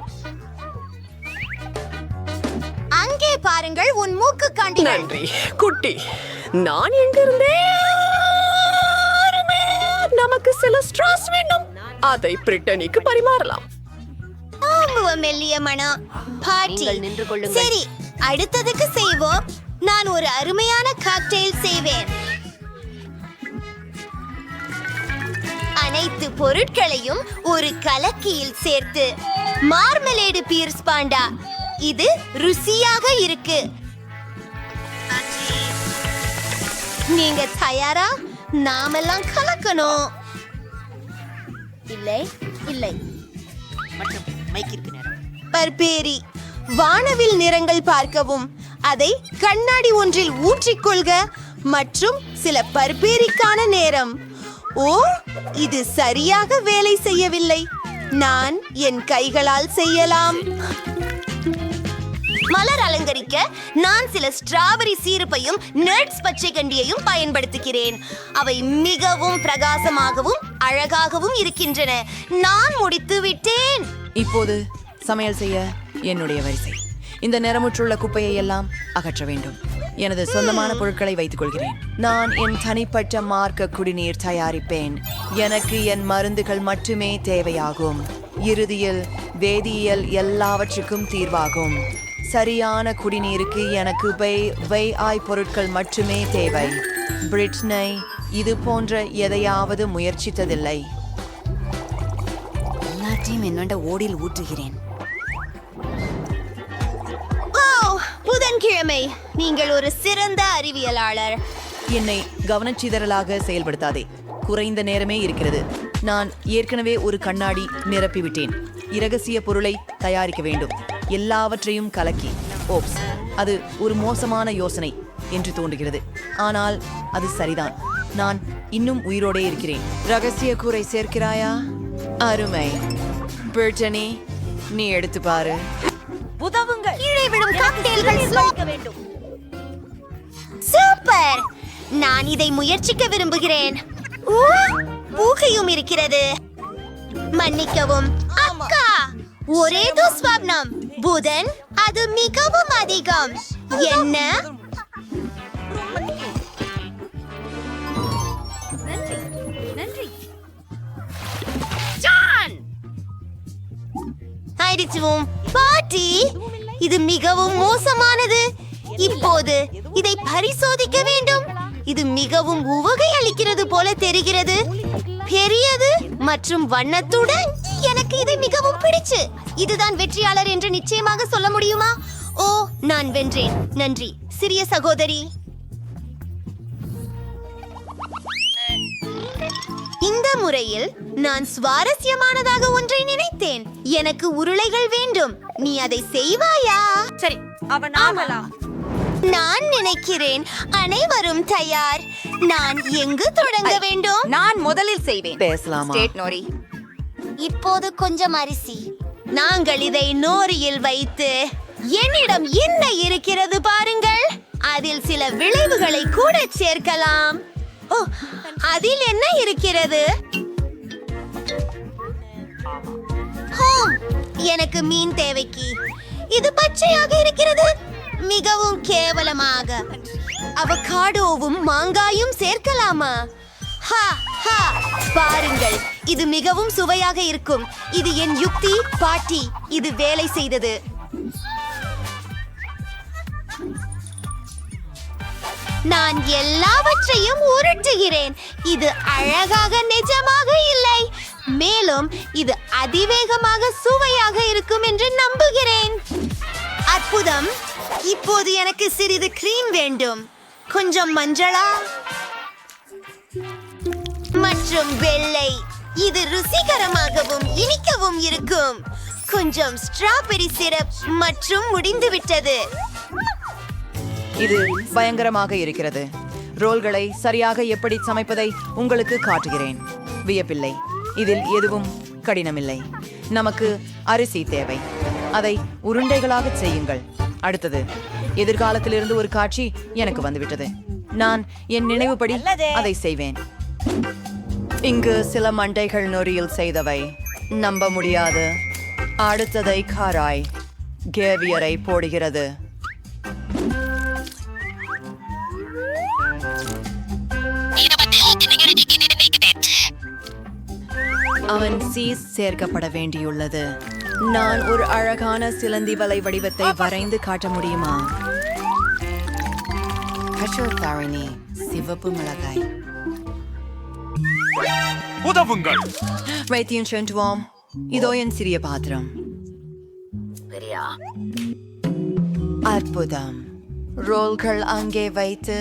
S5: அங்கே பாருங்கள், உன் மூக்கு காண்டி.
S3: நன்றி குட்டி. நான் எங்கிருந்தேன்? நமக்கு சில ஸ்ட்ராஸ் வேண்டும். அதை பிரிட்டனிக்கு பரிமாறலாம்.
S5: மெல்லிய மனம் பாட்டி. சரி, அடுத்ததுக்கு செய்வோம். நான் ஒரு அருமையான காக்டெயில் செய்வேன். அனைத்து பொருட்களையும் ஒரு கலக்கியில் சேர்த்து மார்மலேடு பீர்ஸ் பாண்டா. இது ருசியாக இருக்கு. நீங்க தயாரா? நாமெல்லாம் கலக்கணும். இல்லை இல்லை. பர்பேரி வானவில் நிறங்கள் பார்க்கவும், அதை கண்ணாடி ஒன்றில் ஊற்றிக்கொள்க மற்றும் சில பர்பேரிக்கான நேரம். ஓ, இது சரியாக வேலை செய்யவில்லை. நான் என் கைகளால் செய்யலாம். மலர் அலங்கரிக்க நான் சில ஸ்ட்ராபெரி சீரப்பையும் நட்ஸ் பச்சை கண்டியையும் பயன்படுத்துகிறேன். அவை மிகவும் பிரகாசமாகவும் அழகாகவும் இருக்கின்றன. நான் முடித்து விட்டேன்.
S2: இப்போது சமையல் செய்ய என்னுடைய வரிசை. இந்த நிறமுற்றுள்ள குப்பையை எல்லாம் அகற்ற வேண்டும். எனது சொந்தமான பொருட்களை வைத்துக் கொள்கிறேன். நான் என் தனிப்பட்ட மார்க்க குடிநீர் தயாரிப்பேன். எனக்கு என் மருந்துகள் மட்டுமே தேவையாகும். இறுதியில் வேதியியல் எல்லாவற்றுக்கும் தீர்வாகும். சரியான குடிநீருக்கு எனக்கு ஆய் பொருட்கள் மட்டுமே தேவை. பிரிட்னை இது போன்ற எதையாவது முயற்சித்ததில்லை.
S5: எல்லாத்தையும் என்னோட ஓடில் ஊற்றுகிறேன். புதன்கிழமை. நீங்கள் ஒரு சிறந்த அறிவியலாளர்.
S2: என்னை கவனச்சிதறலாக செயல்படுத்தாதே. குறைந்த நேரமே இருக்கிறது. நான் ஏற்கனவே ஒரு கண்ணாடி நிரப்பிவிட்டேன். இரகசிய பொருளை தயாரிக்க வேண்டும். எல்லாவற்றையும் கலக்கி. ஓப்ஸ், அது ஒரு மோசமான யோசனை என்று தோன்றுகிறது. ஆனால் அது சரிதான். நான் இன்னும் உயிரோடே இருக்கிறேன். ரகசிய கூரை சேர்க்கிறாயா? அருமை. பிரிட்டனி, நீ எடுத்து பாரு.
S5: உதவுங்கள். கீழே விடும் காக்டெயில்கள் சுவைக்க வேண்டும். சூப்பர். நான் இதை முயற்சிக்க விரும்புகிறேன். பூகையும் இருக்கிறது. மன்னிக்கவும் அக்கா, ஒரே துஸ்வப்னம். புதன் அது மிகவும் அதிகம். என்ன? ஆயிடுச்சுவும் பாட்டி, இது மிகவும் மோசமானது. இப்போது இதை பரிசோதிக்க வேண்டும். இது மிகவும் உவகை அளிக்கிறது போல தெரிகிறது. பெரியது மற்றும் வண்ணத்துடன் எனக்கு இது மிகவும் பிடிச்சு. இதுதான் வெற்றியாளர் என்று நிச்சயமாக சொல்ல முடியுமா? ஓ, நான் வென்றேன். நன்றி சிறிய சகோதரி. இந்த முறையில் நான் சுவாரஸ்யமானதாக ஒன்றை நினைத்தேன். எனக்கு உருளைகள் வேண்டும். நீ அதை செய்வாயா?
S4: சரி, அவன் ஆகலாம்.
S5: நான் நினைக்கிறேன் அனைவரும் தயார். நான் எங்கு தொடங்க வேண்டும்?
S1: நான் முதலில் செய்வேன்.
S2: பேசலாமா?
S1: நோரி.
S5: இப்போது கொஞ்சம் அரிசி. நாங்கள் இதை நோரியில் வைத்து, என்னிடம் என்ன இருக்கிறது பாருங்கள். அதில் சில விளைவுகளை கூட சேர்க்கலாம். ஓ, அதில் என்ன இருக்கிறது? ஹோம், எனக்கு மீன் தேவைக்கு. இது பச்சையாக இருக்கிறது. மிகவும் கேவலமாக. அவகாடோவும் மாங்காயும் சேர்க்கலாமா? ஹா ஹா, பாருங்கள், இது மிகவும் சுவையாக இருக்கும். இது என் யுக்தி பாட்டி. இது வேலை செய்தது. நான் எல்லாவற்றையும் உருட்டுகிறேன். இது அழகாக நிஜமாக இல்லை. மேலும் இது அதிவேகமாக சுவையாக இருக்கும் என்று நம்புகிறேன். அற்புதம். இப்போது எனக்கு சிறிது கிரீம் வேண்டும். கொஞ்சம் மஞ்சளா மற்றும் வெள்ளை. இது ருசிகரமாகவும் இனிக்கவும் இருக்கும். கொஞ்சம் ஸ்ட்ராபெரி சிரப் மற்றும் முடிந்துவிட்டது.
S2: இது பயங்கரமாக இருக்கிறது. ரோல்களை சரியாக எப்படி சமைப்பதை உங்களுக்கு காட்டுகிறேன். வியப்பில்லை, இதில் எதுவும் கடினமில்லை. நமக்கு அரிசி தேவை. அதை உருண்டைகளாக செய்யுங்கள். அடுத்தது, எதிர்காலத்திலிருந்து ஒரு காட்சி எனக்கு வந்துவிட்டது. நான் என் நினைவுப்படி அதை செய்வேன். இங்கு சில மண்டைகள் நொறியில் செய்தவை. நம்ப முடியாது. அடுத்ததை காராய் கேவியரை போடுகிறது.
S5: அவன் சீஸ் சேர்க்கப்பட வேண்டியுள்ளது. நான் ஒரு அழகான சிலந்தி வலை வடிவத்தை வரைந்து காட்ட முடியுமா? கஷோத்தாரிணி, சிவப்பு மிளகாய்.
S12: உதவுங்கள்.
S5: வைத்தியம் சென்றுவோம். இதோ என் சிறிய பாத்திரம். அற்புதம். ரோல்கள் அங்கே வைத்து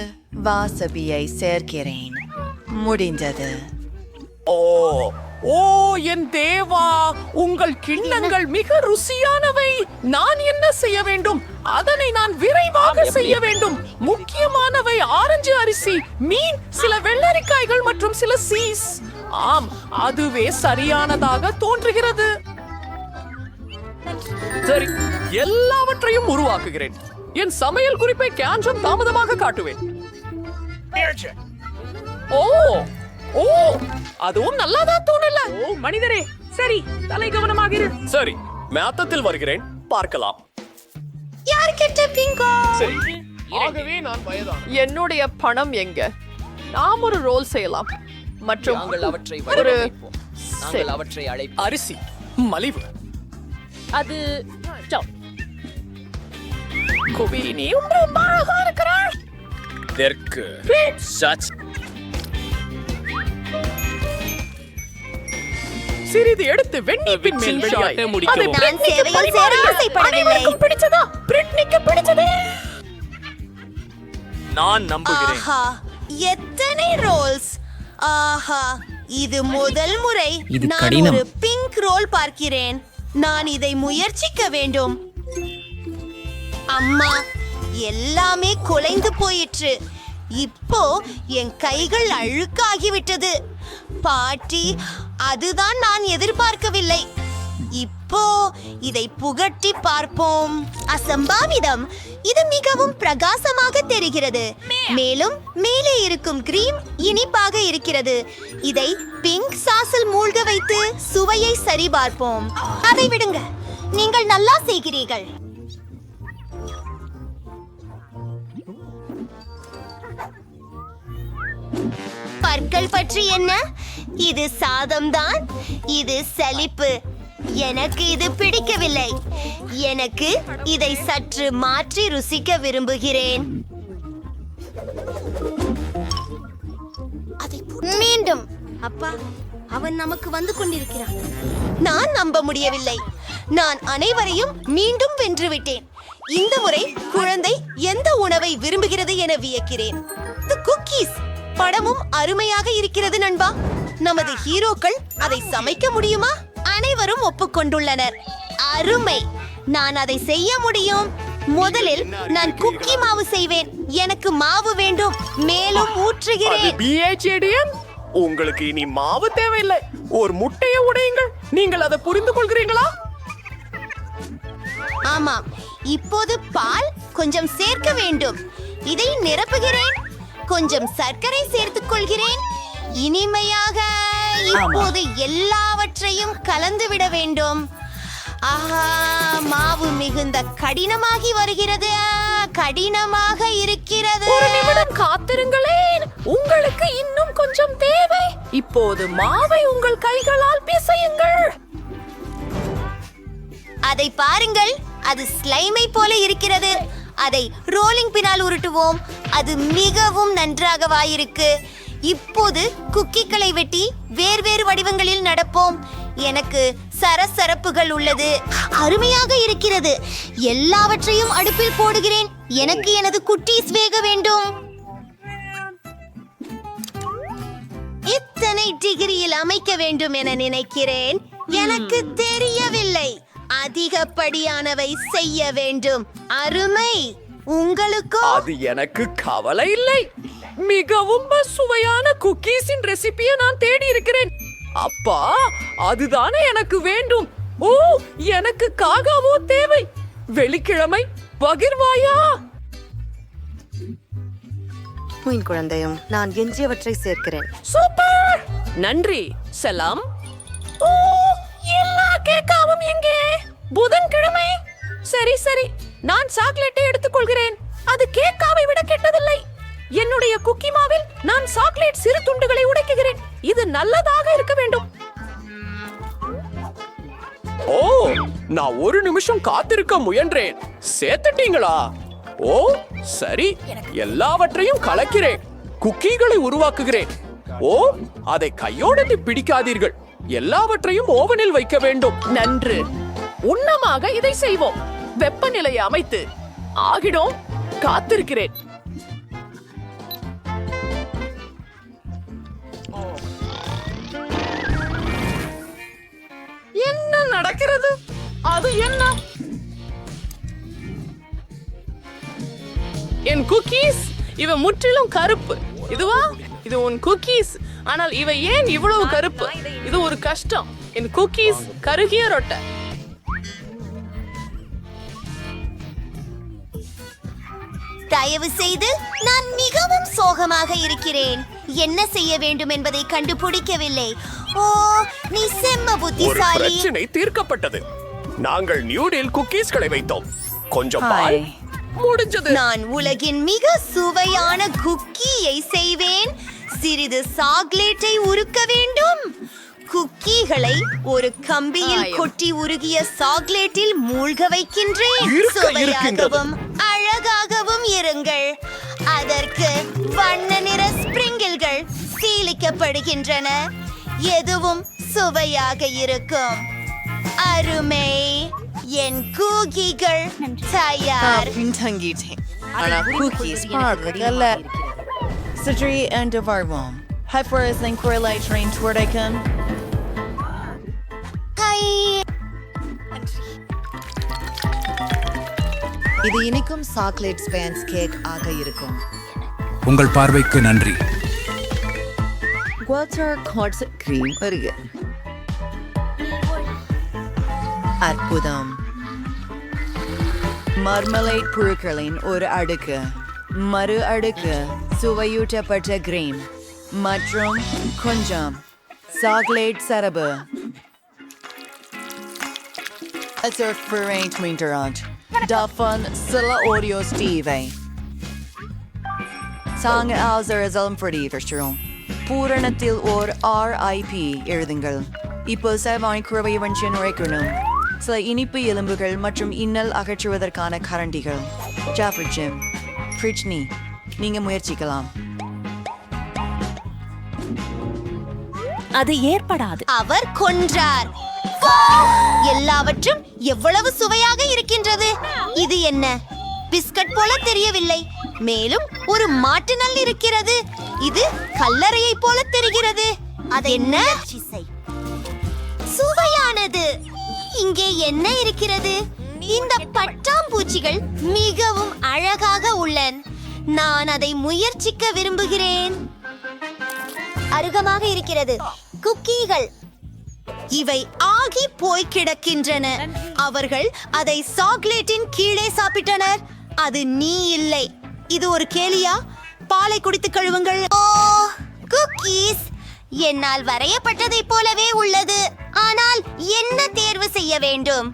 S5: வாசபியை சேர்க்கிறேன். முடிந்தது.
S11: ஓ என் தேவா, உங்கள் கிண்ணங்கள் மிக ருசியானவை. நான் என்ன செய்ய வேண்டும்? அதனை நான் விரைவாக செய்ய வேண்டும். முக்கியமானவை ஆரஞ்சு அரிசி, மீன், சில வெள்ளரிக்காய்கள் மற்றும் சில சீஸ். ஆம், அதுவே சரியானதாக தோன்றுகிறது. சரி, எல்லாவற்றையும் உருவாக்குகிறேன். என் சமையல் குறிப்பை கொஞ்சம் தாமதமாக காட்டுவேன். ஓ அதுவும் நல்லாதா தோணல.
S2: மனிதரே, சரி, தலை கவனமாக இரு.
S11: சரி, மேத்தத்தில் வருகிறேன், பார்க்கலாம்.
S5: யார்கிட்ட பிங்கோ?
S11: ஆகவே நான் என்னுடைய பணம் எங்க? நாம் ஒரு ரோல் செய்யலாம் மற்றும்
S10: அவற்றை அழைப்போம்.
S11: அரிசி மலிவு.
S2: அது
S11: குபி, நீ ரொம்ப அழகா இருக்கிறாய்.
S12: தெற்கு சச்
S11: சிறிது எடுத்து வெண்ணீப்பின் மேல் வெளியாட்ட முடிக்கவும்.
S5: நான் சேவையில் சேர ஆசைப்படவில்லை.
S11: பிடிச்சதா? பிரிட்னிக்கு பிடிச்சது.
S12: நான் நம்புகிறேன்.
S5: ஆஹா, எத்தனை ரோல்ஸ்! ஆஹா, இது முதல் முறை நான் ஒரு பிங்க் ரோல் பார்க்கிறேன். நான் இதை முயற்சிக்க வேண்டும். அம்மா, எல்லாமே குலைந்து போயிற்று. இப்போ என் கைகள் அழுக்காகிவிட்டது. பாட்டி, அதுதான் நான் எதிர்பார்க்கவில்லை. இப்போ இதை புகட்டி பார்ப்போம். அசம்பாவிதம், இது மிகவும் பிரகாசமாக தெரிகிறது. மேலும் மேலே இருக்கும் கிரீம் இனிப்பாக இருக்கிறது. இதை பிங்க் சாஸில் மூழ்க வைத்து சுவையை சரிபார்ப்போம். அதை விடுங்க, நீங்கள் நல்லா செய்கிறீர்கள். பற்கள் பற்றி என்ன? இது சாதம்தான். இது சலிப்பு. எனக்கு இது பிடிக்கவில்லை. எனக்கு இதை சற்று மாற்றி ருசிக்க விரும்புகிறேன். மீண்டும் அப்பா, அவன் நமக்கு வந்து கொண்டிருக்கிறான். நான் நம்ப முடியவில்லை. நான் அனைவரையும் மீண்டும் வென்றுவிட்டேன். இந்த முறை குழந்தை எந்த உணவை விரும்புகிறது என வியக்கிறேன். குக்கீஸ் படமும் அருமையாக இருக்கிறது நண்பா. நமது ஹீரோக்கள் அதை சமைக்க முடியுமா? அனைவரும் ஒப்புக்கொண்டுள்ளனர். அருமை, நான் அதை செய்ய முடியும். முதலில் நான் குக்கி மாவு செய்வேன். எனக்கு மாவு வேண்டும். மேலும் ஊற்றுகிறேன்.
S11: உங்களுக்கு இனி மாவு தேவையில்லை. ஒரு முட்டையை உடையுங்கள். நீங்கள் அதை புரிந்து கொள்கிறீங்களா?
S5: ஆமாம், இப்போது பால் கொஞ்சம் சேர்க்க வேண்டும். இதை நிரப்புகிறேன். கொஞ்சம் சர்க்கரை சேர்த்துக் கொள்கிறேன். இனிமையாக இப்போது எல்லாவற்றையும் கலந்து விட வேண்டும். ஆஹா, மாவு மிகுந்த கடினமாகி வருகிறது. கடினமாக இருக்கிறது.
S11: ஒரு நிமிடம் காத்திருங்களேன், உங்களுக்கு இன்னும் கொஞ்சம் தேவை. இப்போது மாவை உங்கள் கைகளால் பிசையுங்கள்.
S5: அதை பாருங்கள், அது ஸ்லைமை போல இருக்கிறது. அதை ரோலிங் பின்னால் உருட்டுவோம். அது மிகவும் நன்றாகவாயிருக்கு. இப்போது குக்கிகளை வெட்டி வேறு வடிவங்களில் நடப்போம். எனக்கு சரசரப்புகள் உள்ளது. அருமையாக இருக்கிறது. எல்லாவற்றையும் அடுப்பில் போடுகிறேன். எனக்கு எனது குட்டீஸ் வேக வேண்டும். இத்தனை டிகிரியில் அமைக்க வேண்டும் என நினைக்கிறேன். எனக்கு தெரியவில்லை. அதிகப்படியானவை செய்ய வேண்டும். அருமை. உங்களுக்கோ?
S11: அது எனக்கு கவலை இல்லை. மிகவும் சுவையான குக்கீஸின் ரெசிபியை நான் தேடி இருக்கிறேன். அப்பா, அதுதானே எனக்கு வேண்டும். ஓ, எனக்கு காகாவோ தேவை. வெள்ளிக்கிழமை பகிர்வாயா?
S5: மீன் குழந்தையும் நான் எஞ்சியவற்றை சேர்க்கிறேன்.
S11: சூப்பர், நன்றி. செலாம். ஓ, எல்லா கேக்காவும் எங்கே? புதன்கிழமை. சரி சரி, நான் சாக்லேட்டை எடுத்துக்கொள்கிறேன். அது கேக்காவை விட கெட்டதில்லை. என்னுடைய குக்கி மாவில் நான் சாக்லேட் சிறு துண்டுகளை உடைக்குகிறேன். இது நல்லதாக இருக்க வேண்டும்.
S7: நான் ஒரு நிமிஷம் காத்திருக்க முயன்றேன். சேர்த்துட்டீங்களா? ஓ சரி, எல்லாவற்றையும் கலக்கிறேன். குக்கீகளை உருவாக்குகிறேன். ஓ, அதை கையோடு பிடிக்காதீர்கள். எல்லாவற்றையும் ஓவனில் வைக்க வேண்டும்.
S11: நன்று. உன்னமாக இதை செய்வோம். வெப்பநிலையை அமைத்து ஆகிடும். காத்திருக்கிறேன். என்ன நடக்கிறது? அது என்ன? என் குக்கீஸ் இவ முற்றிலும் கருப்பு. இதுவா? இது உன் குக்கீஸ். ஆனால் இவை ஏன் இவ்வளவு கருப்பு? இது ஒரு கஷ்டம். என் குக்கீஸ் கருகிய ரொட்டை.
S5: தயவு செய்து, நான் மிகவும் சோகமாக இருக்கிறேன். என்ன செய்ய வேண்டும் என்பதை கண்டுபிடிக்கவில்லை. ஓ, நீ செம்ம
S7: ஒரு
S5: புத்திசாலி.
S7: பிரச்சனை தீர்க்கப்பட்டது. நாங்கள் நியூடில் குக்கீஸ்களை வைத்தோம். கொஞ்சம் பால். முடிஞ்சது.
S5: நான் உலகின் மிக சுவையான குக்கியை செய்வேன். சிறிது சாக்லேட்டை உருக்க வேண்டும். குக்கீகளை ஒரு கம்பியில் கொட்டி உருகிய சாக்லேட்டில் மூழ்க வைக்கின்றேன். சுவையாகவும் அழகாகவும் இருங்கள். அதற்கு வண்ண நிற ஸ்பிரிங்கிள்கள் சீலிக்கப்படுகின்றன. எதுவும் சுவையாக இருக்கும். அருமை. என் குக்கீகள் தயார்.
S11: பின்தங்கிட்டேன். ஆனா குக்கீஸ் பார்க்கல. சற்றி என்று வருவோம். ஹைப்பர்ஸ்லிங் குரலை ட்ரெயின் துடைக்கும்.
S5: இது இனிக்கும் சாக்லேட் ஸ்பான்ஸ் கேக் ஆக இருக்கும்.
S12: உங்கள் பார்வைக்கு நன்றி.
S11: வாட்டர் கார்ட்ஸ் கிரீம் வருக. அற்புதம். மர்மலைட் புழுக்களின் ஒரு அடுக்கு, மறு அடுக்கு சுவையூட்டப்பட்ட கிரீம் மற்றும் கொஞ்சம் சாக்லேட் சரபு. Davon சில ஓரியோ ஸ்டீவை சாங் ஆசரம் பிரதீவர்ஷரும் பூரணத்தில் ஓர் RIP எழுதுங்கள். இப்போ சேவாய் குறவை வஞ்சிய நுழைக்கணும். சில இனிப்பு எலும்புகள் மற்றும் இன்னல் அகற்றுவதற்கான கரண்டிகள். ஜாஃபர் ஜிம், பிரிட்னி, நீங்க முயற்சிக்கலாம்.
S4: அது ஏற்படாது.
S5: அவர் கொன்றார். எல்லாவற்றும் எவ்வளவு சுவையாக இருக்கின்றது. இது என்ன? பிஸ்கட் போல தெரியவில்லை. மேலும் ஒரு மாட்டு நல் இருக்கிறது. இது கல்லறையை போல தெரிகிறது. அது என்ன? சுவையானது. இங்கே என்ன இருக்கிறது? இந்த பட்டாம்பூச்சிகள் மிகவும் அழகாக உள்ளன. நான் அதை முயற்சிக்க விரும்புகிறேன். அருகமாக இருக்கிறது. குக்கீகள். இவை ஆகி போய் கிடக்கின்றன. அவர்கள் அதை சாக்லேட்டின் கீழே சாப்பிட்டனர். அது நீ இல்லை. இது ஒரு கேலியா? பாலை குடித்து கழுவுங்கள். ஓ, குக்கீஸ் என்னால் வரையப்பட்டதைப் போலவே உள்ளது. ஆனால் என்ன தேர்வு செய்ய வேண்டும்?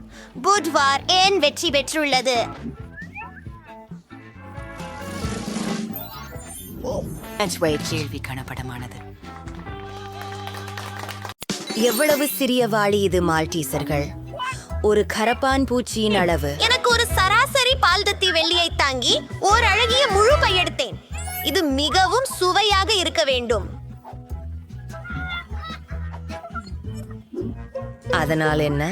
S5: புட்வார் ஏன் வெற்றி பெற்றுள்ளது?
S4: கேள்வி கணப்படமானது.
S5: எவ்வளவு சிறிய வாளி இது மால்டீசர்கள். ஒரு கரப்பான் பூச்சியின் அளவு. எனக்கு ஒரு சராசரி பால்தத்தி வெள்ளியை தாங்கி ஒரு அழகிய முழு பை எடுத்தேன். இது மிகவும் சுவையாக இருக்க வேண்டும். அதனால் என்ன?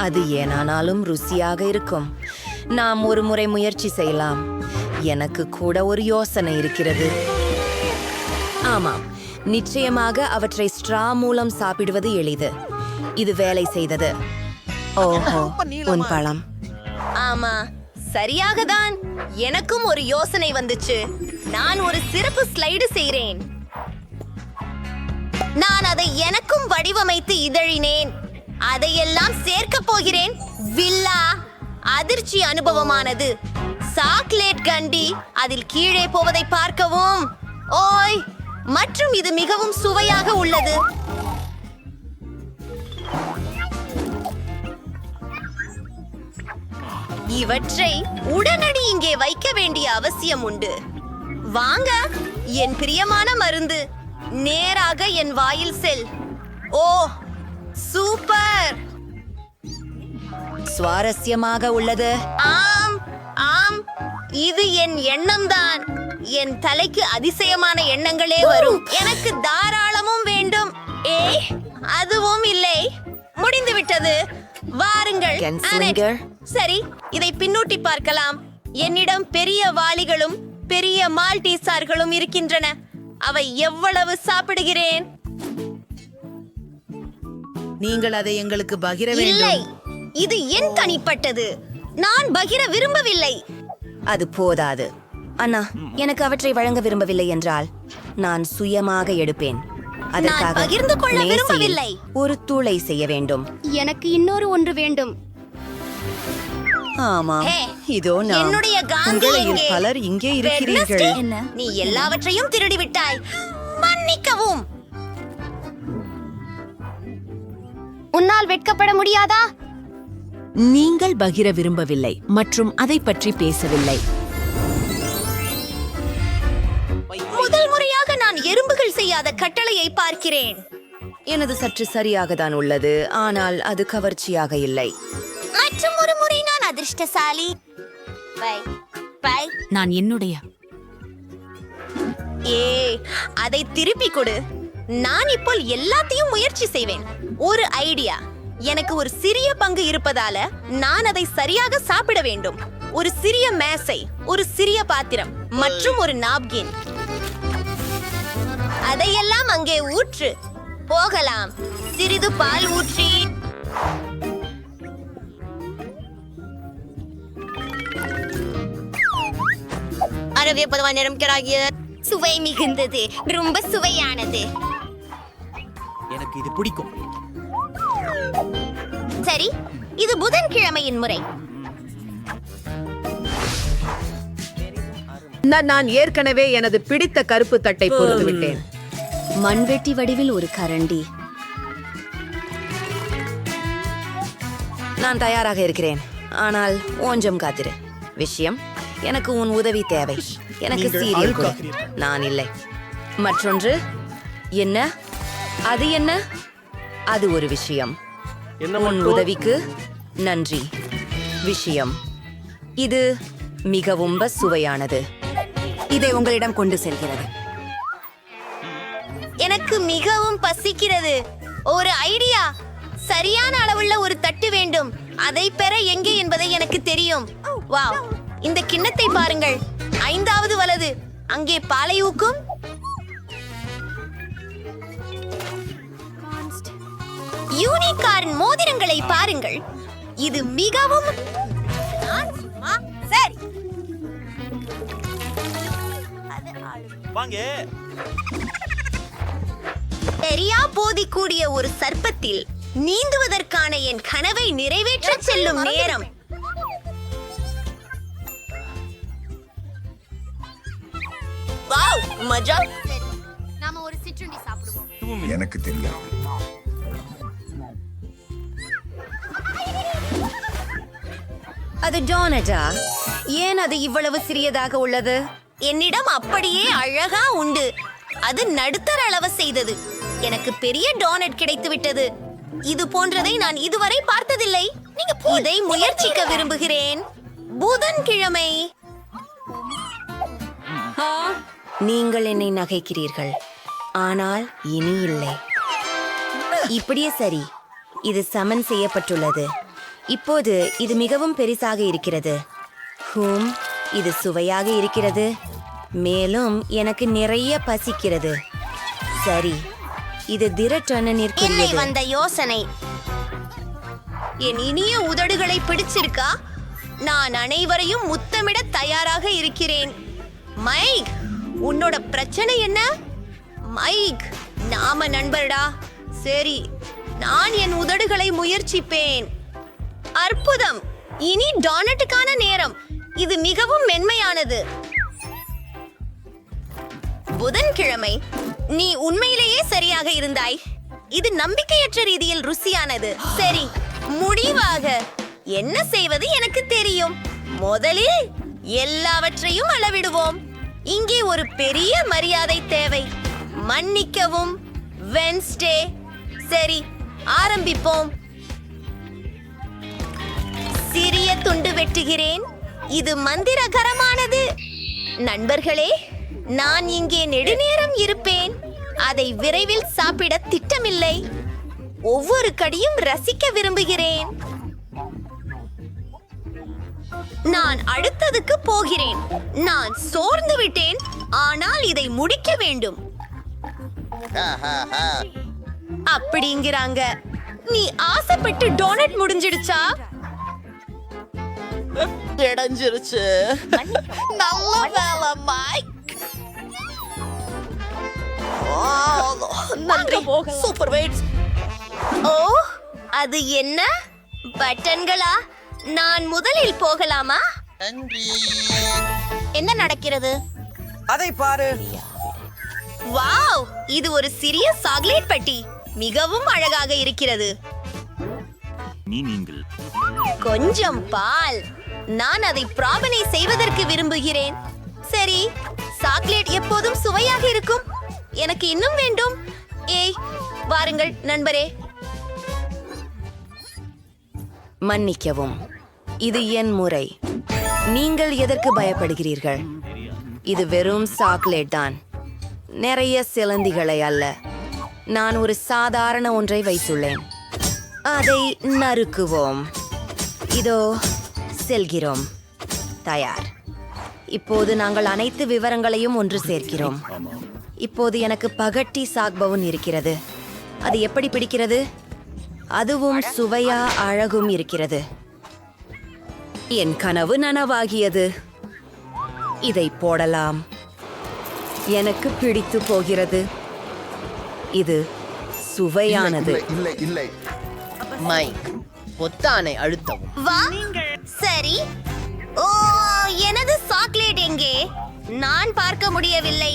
S5: அது ஏனானாலும் ருசியாக இருக்கும். நாம் ஒரு முறை முயற்சி செய்யலாம். எனக்கு கூட ஒரு யோசனை இருக்கிறது. ஆமாம், நிச்சயமாக அவற்றை ஸ்ட்ரா மூலம் சாப்பிடுவது எளிது. இது வேலை செய்தது. ஓஹோ, உன் பழம். ஆமா, சரியாக தான். எனக்கும் ஒரு யோசனை வந்துச்சு. நான் ஒரு சிறப்பு ஸ்லைடு செய்கிறேன். நான் அதை எனக்கும் வடிவமைத்து இதழினேன். அதையெல்லாம் சேர்க்க போகிறேன். வில்லா அதிர்ச்சி அனுபவமானது. சாக்லேட் கண்டி அதில் கீழே போவதை பார்க்கவும். ஓய், மற்றும் இது மிகவும் சுவையாக உள்ளது. இவற்றை உடனடி இங்கே வைக்க வேண்டிய அவசியம் உண்டு. வாங்க, என் பிரியமான மருந்து. நேராக என் வாயில் செல். ஓ, சூப்பர். சுவாரஸ்யமாக உள்ளது. ஆம் ஆம், இது என் எண்ணம்தான். என் தலைக்கு அதிசயமான எண்ணங்களே வரும். எனக்கு தாராளமும் வேண்டும். அதுவும் இல்லை, முடிந்து விட்டது. வாருங்கள். ஆனட். சரி, இதை பின்னூட்டி பார்க்கலாம். என்னிடம் பெரிய வாளிகளும் பெரிய மால்டீசார்களும் இருக்கின்றன. அவை எவ்வளவு சாப்பிடுகிறேன்?
S6: நீங்கள் அதை எங்களுக்கு பகிர
S5: இல்லை,
S6: வேண்டும்.
S5: இது என் தனிப்பட்டது. நான் பகிர விரும்பவில்லை. அது போதாது. அண்ணா, எனக்கு அவற்றை வழங்க விரும்பவில்லை என்றால் நான் சுயமாக எடுப்பேன். அதற்காக பகிர்ந்து கொள்ள விரும்பவில்லை. ஒரு தூளை செய்ய வேண்டும். எனக்கு இன்னொரு ஒன்று வேண்டும். ஆமா, இதோ நான். என்னுடைய காந்தியில் பலர் இங்கே இருக்கிறீர்கள். நீ எல்லாவற்றையும் திருடி விட்டாய். மன்னிக்கவும். உன்னால் வெட்கப்பட முடியாதா?
S9: நீங்கள் பகிர விரும்பவில்லை மற்றும் அதை பற்றி பேசவில்லை.
S5: முதல் முறையாக நான் எறும்புகள் செய்யாத கட்டளையை பார்க்கிறேன். எனது சற்று சரியாக தான் உள்ளது, ஆனால் அது கவர்ச்சியாக இல்லை. மற்றும் ஒரு முறை நான் அதிர்ஷ்டசாலி.
S4: நான் என்னுடைய
S5: அதை திருப்பி கொடு. நான் இப்போ எல்லாத்தையும் முயற்சி செய்வேன். ஒரு ஐடியா. எனக்கு ஒரு சிறிய பங்கு இருப்பதால நான் அதை சரியாக சாப்பிட வேண்டும். ஒரு சிறிய மேசை, ஒரு சிறிய பாத்திரம் மற்றும் ஒரு நாப்கின். அதையெல்லாம் அங்கே ஊற்று. போகலாம். சிறிது பால் ஊற்றி சுவை மிகுந்தது, ரொம்ப சுவையானது.
S8: எனக்கு இது பிடிக்கும்.
S5: சரி, இது புதன்கிழமையின் முறை.
S2: நான் ஏற்கனவே எனது பிடித்த கருப்பு தட்டை பொறுத்து விட்டேன்.
S5: மண்வெட்டி வடிவில் ஒரு கரண்டி. நான் தயாராக இருக்கிறேன், ஆனால் கொஞ்சம் காத்திரு. விஷயம், எனக்கு உன் உதவி தேவை. எனக்கு சீரியல் கொடு. நான் இல்லை. மற்றொன்று என்ன? அது என்ன? அது ஒரு விஷயம். உன் உதவிக்கு நன்றி. விஷயம், இது மிகவும் சுவையானது. இதை உங்களிடம் கொண்டு செல்கிறது. எனக்கு மிகவும் பசிக்கிறது. ஒரு ஐடியா. சரியான அளவுள்ள ஒரு தட்டு வேண்டும். அதை பெற எங்கே என்பதை எனக்கு தெரியும். வாவ், இந்த கிண்ணத்தை பாருங்கள். 5வது வலது. அங்கே பாலை ஊக்கும். யூனிகார்ன் மோதிரங்களை பாருங்கள். இது மிகவும் சரி. பெரியா போதிக்கூடிய ஒரு சர்ப்பத்தில் நீந்துவதற்கான என் கனவை நிறைவேற்ற செல்லும் நேரம். வாவ், மஜா. நாம ஒரு சிற்றுண்டி சாப்பிடுவோம்.
S12: எனக்கு தெரியாது.
S5: அது டோனட்டா? ஏன் அது இவ்வளவு சிறியதாக உள்ளது? என்னிடம் அப்படியே அழகா உண்டு. அது நடுத்தர அளவு செய்தது. எனக்கு பெரிய டோனட் கிடைத்து விட்டது. இது போன்றதை நான் இதுவரை பார்த்ததில்லை. இதை முயற்சிக்க விரும்புகிறேன். புதன்கிழமை. நீங்கள் என்னை நகைக்கிறீர்கள், ஆனால் இனி இல்லை. இப்படியே சரி. இது சமன் செய்யப்பட்டுள்ளது. இப்போது இது மிகவும் பெரிசாக இருக்கிறது. இது சுவையாக இருக்கிறது. மேலும் எனக்கு நிறைய பசிக்கிறது. சரி, இது திரட்டன நிற்கிறது. வந்த யோசனை. என் இனிய உதடுகளை பிடிச்சிருக்கா? நான் அனைவரையும் முத்தமிட தயாராக இருக்கிறேன். மைக், உன்னோட பிரச்சனை என்ன? மைக், நாம நண்பர்டா. சரி, நான் என் உதடுகளை முயற்சிப்பேன். அற்புதம். இனி டோனட்டுக்கான நேரம். இது மிகவும் மென்மையானது. புதன்கிழமை. நீ உண்மையிலேயே சரியாக இருந்தாய். இது நம்பிக்கையற்ற ரீதியில் ருசியானது. சரி, முடிவாக என்ன செய்வது எனக்கு தெரியும். முதலில் எல்லாவற்றையும் அளவிடுவோம். இங்கே ஒரு பெரிய மரியாதை தேவை. மன்னிக்கவும், வென்ஸ்டே. சரி, ஆரம்பிப்போம். துண்டு வெட்டுகிறேன். இது மந்திரகரமானது. நண்பர்களே, நான் இங்கே நெடுநேரம் இருப்பேன். அதை விரைவில் சாப்பிட திட்டமில்லை. ஒவ்வொரு கடியும் ரசிக்க விரும்புகிறேன். நான் அடுத்ததுக்கு போகிறேன். நான் சோர்ந்து விட்டேன், ஆனால் இதை முடிக்க வேண்டும். அப்படிங்கிறாங்க. நீ ஆசைப்பட்டு டோனட் முடிஞ்சிடுச்சா?
S11: இடைஞ்சிருச்சு. நல்ல வேலை மைக். நன்றி. Super weights.
S5: ஓ, அது என்ன பட்டன்களா? நான் முதலில் போகலாமா? என்ன நடக்கிறது?
S10: அதை பாரு.
S5: வாவ், இது ஒரு சிறிய சாக்லேட் பெட்டி. மிகவும் அழகாக இருக்கிறது. கொஞ்சம் பால். நான் அதை பிராபனை செய்வதற்கு விரும்புகிறேன். சரி, சாக்லேட் எப்போதும் சுவையாக இருக்கும். எனக்கு இன்னும் வேண்டும். ஏய், வாருங்கள் நண்பரே. மன்னிக்கவும், இது என் முறை. நீங்கள் எதற்கு பயப்படுகிறீர்கள்? இது வெறும் சாக்லேட் தான், நிறைய சிலந்திகளை அல்ல. நான் ஒரு சாதாரண ஒன்றை வைத்துள்ளேன். அதை நறுக்குவோம். இதோ செல்கிறோம். தயார். இப்போது நாங்கள் அனைத்து விவரங்களையும் ஒன்று சேர்க்கிறோம். இப்போது எனக்கு பகட்டி சாக்பவுன் இருக்கிறது. அது எப்படி பிடிக்கிறது? அதுவும் சுவையா அழகும் இருக்கிறது. என் கனவு நனவாகியது. இதை போடலாம். எனக்கு பிடித்து போகிறது. இது சுவையானது.
S11: மைக், பொத்தானை அழுத்தவும்.
S5: வா. சரி. ஓ, எனது சாக்லேட் எங்கே? நான் பார்க்க முடியவில்லை.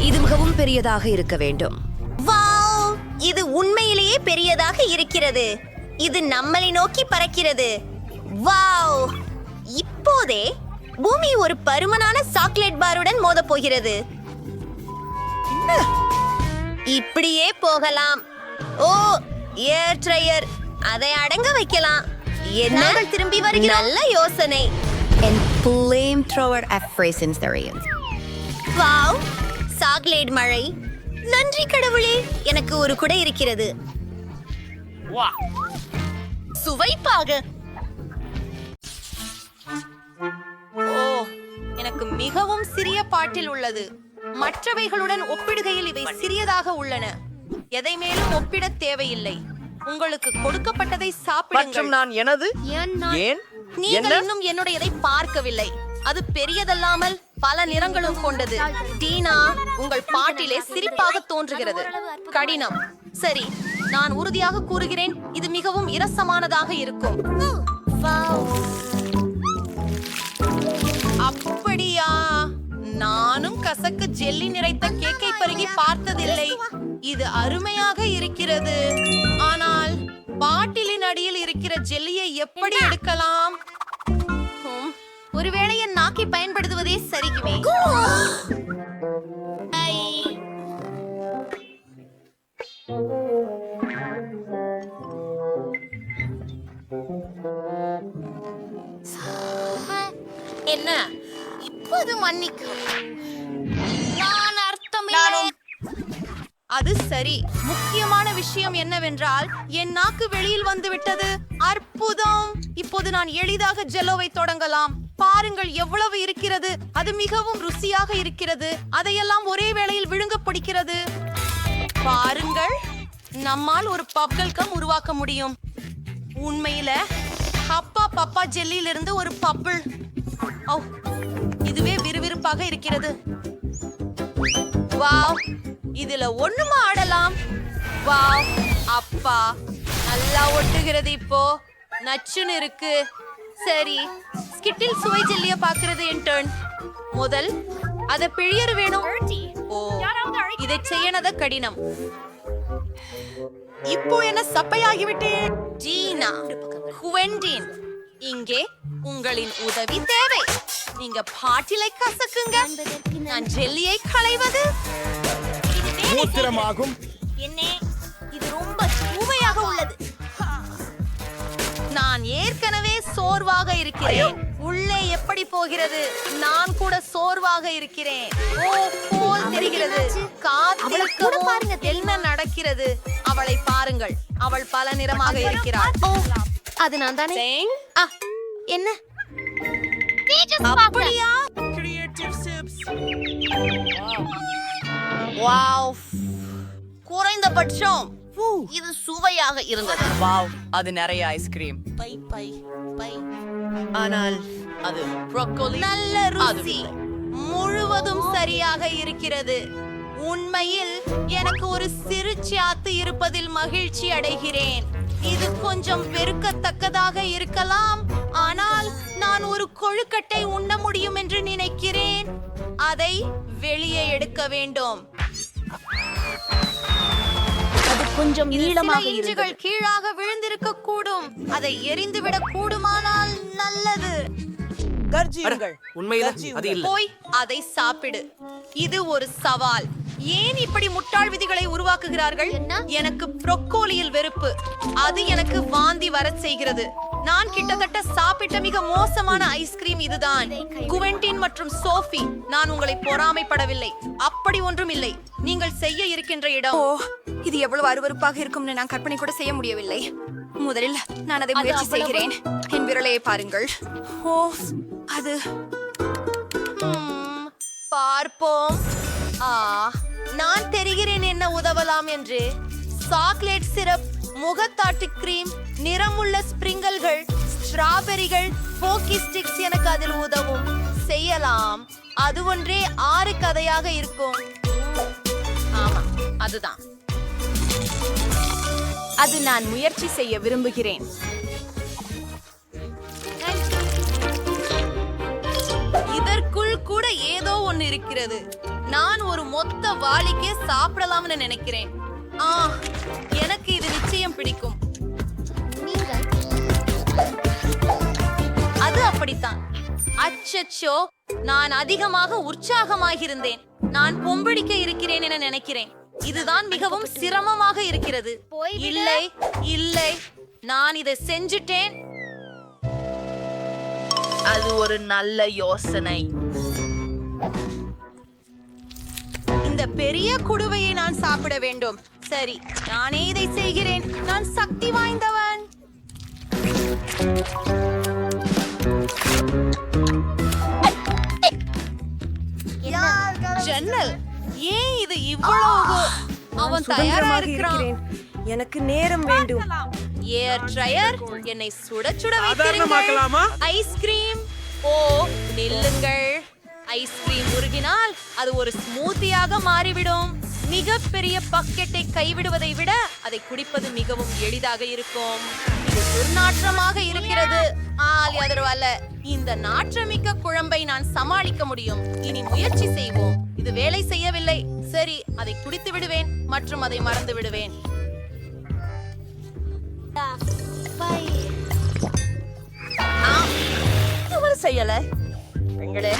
S5: இது மிகவும் பெரியதாக இருக்க வேண்டும். வாவ், இது உண்மையிலேயே பெரியதாக இருக்கிறது. இது நம்மளை நோக்கி பறக்கிறது. வாவ், இப்போதே பூமி ஒரு பருமனான சாக்லேட் பாருடன் மோதப் போகிறது. இப்படியே போகலாம். ஓ, ஏர் ட்ரையர். அதை அடங்க வைக்கலாம். என்ன திரும்பி வருகிறது? நல்ல யோசனை. And flamethrower effervescence. Wow, chocolate மழை. நன்றி கடவுளே, எனக்கு ஒரு குடை இருக்கிறது. சுவைப்பாக. ஓ, எனக்கு மிகவும் சிறிய பாட்டில் உள்ளது. மற்றவைகளுடன் ஒப்பிடுகையில் இவை சிறியதாக உள்ளன. எதை மேலும் ஒப்பிட தேவையில்லை. உங்களுக்கு கொடுக்கப்பட்டதை சாப்பிடுங்கள்.
S11: நான் எனது ஏன்
S5: நீங்கள் இன்னும் என்னுடையதை பார்க்கவில்லை. அது பெரியதல்லாமல் பல நிறங்களும் கொண்டது. டீனா, உங்கள் பாட்டிலே சிரிப்பாக தோன்றுகிறது. கடினம். சரி, நான் உறுதியாக கூறுகிறேன், இது மிகவும் இரசமானதாக இருக்கும். அப்படியா? நானும் கசக்கு ஜெல்லி நிறைத்த கேக்கை பருகி பார்த்ததில்லை. இது அருமையாக இருக்கிறது. ஆனால் பாட்டிலின் அடியில் இருக்கிற ஜெல்லியை எப்படி எடுக்கலாம்? ஒருவேளை என் நாக்கை பயன்படுத்துவதே சரிக்குமே. என்ன? இப்போது மன்னிக்கு. நான் அர்த்தமில்லை. அது சரி. முக்கியமான விஷயம் என்னவென்றால் என் நாக்கு வெளியில் வந்து விட்டது. அற்புதம். இப்போது நான் எளிதாக ஜெல்லோவை தொடங்கலாம். பாருங்கள் எவ்வளவு இருக்கிறது. அது மிகவும் ருசியாக இருக்கிறது. அதையெல்லாம் ஒரே வேளையில் விழுங்க பிடிக்கிறது. பாருங்கள், நம்மால் ஒரு பப்பிள் கம் உருவாக்க முடியும். உண்மையில ஹப்பா பப்பா ஜெல்லியிலிருந்து ஒரு பப்பிள். ஓ, இதுவே விறுவிறுப்பாக இருக்கிறது. வாவ், இதுல ஒண்ணுமா ஆடலாம். வாவ், அப்பா, நல்லா ஒட்டுகிறது. இப்போ நச்சுன்னு இருக்கு. சரி, ஸ்கிட்டில் சுவை ஜெல்லிய பாக்குறது என் டர்ன். முதல் அத பிழியறு வேணும். ஓ, இதை செய்யனத கடினம். இப்போ என்ன சப்பையாகிவிட்டேன். ஜீனா, குவென்டின், இங்கே உங்களின் உதவி தேவை. நீங்க பாட்டிலை கசக்குங்க. நான் ஜெல்லியை களைவது
S7: மூத்திரமாகும்.
S5: என்ன, இது ரொம்ப சுவையாக உள்ளது. நான் ஏற்கனவே சோர்வாக இருக்கிறேன். உள்ளே எப்படி போகிறது? நான் கூட சோர்வாக இருக்கிறேன். ஓ, போல் தெரிகிறது. காத்திருக்கவும். என்ன நடக்கிறது? அவளை பாருங்கள். அவள் பல நிறமாக இருக்கிறாள். ஓ, அது நான் தானே. என்ன அப்படியா? வாவ், குறைந்தபட்சம் இது சுவையாக இருந்தது.
S11: வாவ், அது நிறைய ஐஸ்கிரீம். ஆனால் அது ப்ரோக்கோலி.
S5: நல்ல ருசி. முழுவதும் சரியாக இருக்கிறது. உண்மையில் எனக்கு ஒரு சிறு சாத்து இருப்பதில் மகிழ்ச்சி அடைகிறேன். இது கொஞ்சம் வெறுக்கத்தக்கதாக இருக்கலாம், ஆனால் நான் ஒரு கொழுக்கட்டை உண்ண முடியும் என்று நினைக்கிறேன். அதை வெளியே எடுக்க வேண்டும்.
S4: அது கொஞ்சம் நீளமாக
S5: இஞ்சுகள் கீழாக விழுந்திருக்க கூடும். அதை எரிந்துவிடக் கூடுமானால் நல்லது.
S8: உண்மையில அது இல்ல.
S5: போய் அதை சாப்பிடு. இது ஒரு சவால். ஏன் இப்படி முட்டாள் விதிகளை உருவாக்குகிறார்கள்? எனக்கு ப்ரோக்கோலியில் வெறுப்பு. அது எனக்கு வாந்தி வரச் செய்கிறது. நான் கிட்டத்தட்ட சாப்பிட்ட மிக மோசமான ஐஸ்கிரீம் இதுதான். குவென்டின் மற்றும் சோஃபி, நான் உங்களை பொறாமைப்படவில்லை. அப்படி ஒன்றும் இல்லை. நீங்கள் செய்ய இருக்கின்ற இடம். ஓ, இது எவ்வளவு அருவருப்பாக இருக்கும்னு நான் கற்பனை கூட செய்ய முடியவில்லை. முதலில் நான் அதை முயற்சி செய்கிறேன். என் விரலையை பாருங்கள். ஓ, அது பார்ப்போம். நான் தெரிகிறேன் என்ன உதவலாம் என்று. சாக்லேட் சிரப், முகத்தாட்டு கிரீம், நிறமுள்ள ஸ்பிரிங்கல்கள், ஸ்ட்ராபெரிகள், போக்கி ஸ்டிக்ஸ் எனக்கு அதில் உதவும். செய்யலாம். அது ஒன்றே 6 கதையாக இருக்கும். ஆமா, அதுதான். அது நான் முயற்சி செய்ய விரும்புகிறேன். இதற்குள் கூட ஏதோ ஒன்னு இருக்கிறது. நான் ஒரு மொத்த வாளிக்கே சாப்பிடலாம்னு நினைக்கிறேன். எனக்கு இது நிச்சயம் பிடிக்கும். அது அப்படித்தான். அச்சச்சோ, நான் அதிகமாக உற்சாகமாகியிருந்தேன். நான் பொம்பிடிக்க இருக்கிறேன் என நினைக்கிறேன். இதுதான் மிகவும் சிரமமாக இருக்கிறது. இல்லை இல்லை, நான் இதை செஞ்சுட்டேன்.
S11: அது ஒரு நல்ல யோசனை.
S5: இந்த பெரிய குடுவையை நான் சாப்பிட வேண்டும். சரி, நானே இதை செய்கிறேன். நான் சக்தி வாய்ந்தவன். ஜன்னல், ஏன் இது இவ்வளவு? அவன் தயாரா இருக்கிறான்.
S4: எனக்கு நேரம் வேண்டும்.
S5: ஏர் ட்ரையர் என்னை சுட சுட வைக்கிறீர்கள். ஐஸ்கிரீம், ஓ நில்லுங்கள். ஐஸ்கிரீம் உருகினால் அது ஒரு ஸ்மூத்தியாக மாறிவிடும். மிகப்பெரிய பக்கெட்டை கைவிடுவதை விட அதை குடிப்பது மிகவும் எளிதாக இருக்கும். இது துர்நாற்றமாக இருக்கிறது. அல்ல, இந்த நாற்றமிக்க குழம்பை நான் சமாளிக்க முடியும். இனி முயற்சி செய்வோம். இது வேலை செய்யவில்லை. சரி, அதை குடித்து விடுவேன் மற்றும் அதை மறந்து விடுவேன். செய்யல பெண்களே,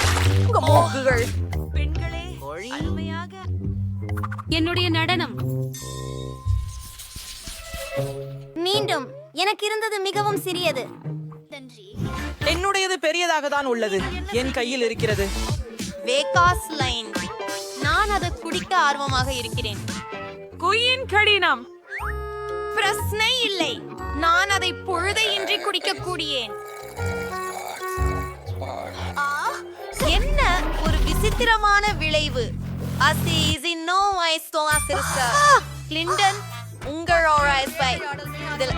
S5: உங்க மூக்குகள். பெண்களே, அருமையாக.
S4: என்னுடைய நடனம்.
S5: மீண்டும் எனக்கு இருந்தது மிகவும் சிறியது.
S11: என்னுடையது பெரியதாக தான் உள்ளது. என் கையில் இருக்கிறது.
S5: Vegas line. நான் அதை குடிக்க ஆர்வமாக இருக்கிறேன்.
S2: குயின் கடினம்.
S5: பிரச்சனை இல்லை. நான் அதை பொழுதையின்றி குடிக்க கூடியேன். என்ன ஒரு விசித்திரமான விளைவு. கிளின்டன், இதில்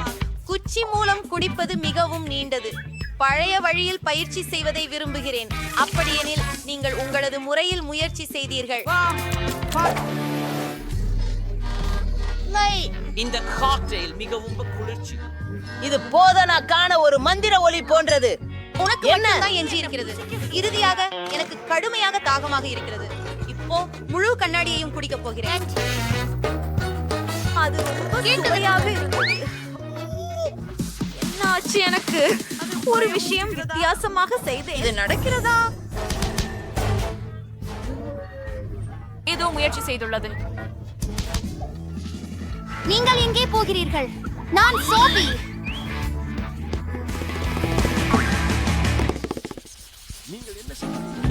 S5: குச்சி மூலம் குடிப்பது மிகவும் நீண்டது. பழைய வழியில் பயிற்சி செய்வதை விரும்புகிறேன். அப்படியெனில் நீங்கள் உங்களது முறையில் முயற்சி செய்தீர்கள்.
S11: இந்த காக்டெயில் மிகவும் குளிர்ச்சி.
S3: இது போதனாக்கான ஒரு மந்திர ஒலி போன்றது.
S5: உனக்கு என்னதான் எஞ்சி இருக்கிறது? இறுதியாக எனக்கு கடுமையாக தாகமாக இருக்கிறது. இப்போ முழு கண்ணாடியையும் குடிக்க போகிறேன். அது ரொம்ப சுவையாக இருந்தது. என்னாச்சு எனக்கு? ஒரு விஷயம் வித்தியாசமாக செய்தேன். இது நடக்கிறதா?
S2: ஏதோ முயற்சி செய்துள்ளது.
S5: நீங்கள் எங்கே போகிறீர்கள்? நான் சோபி.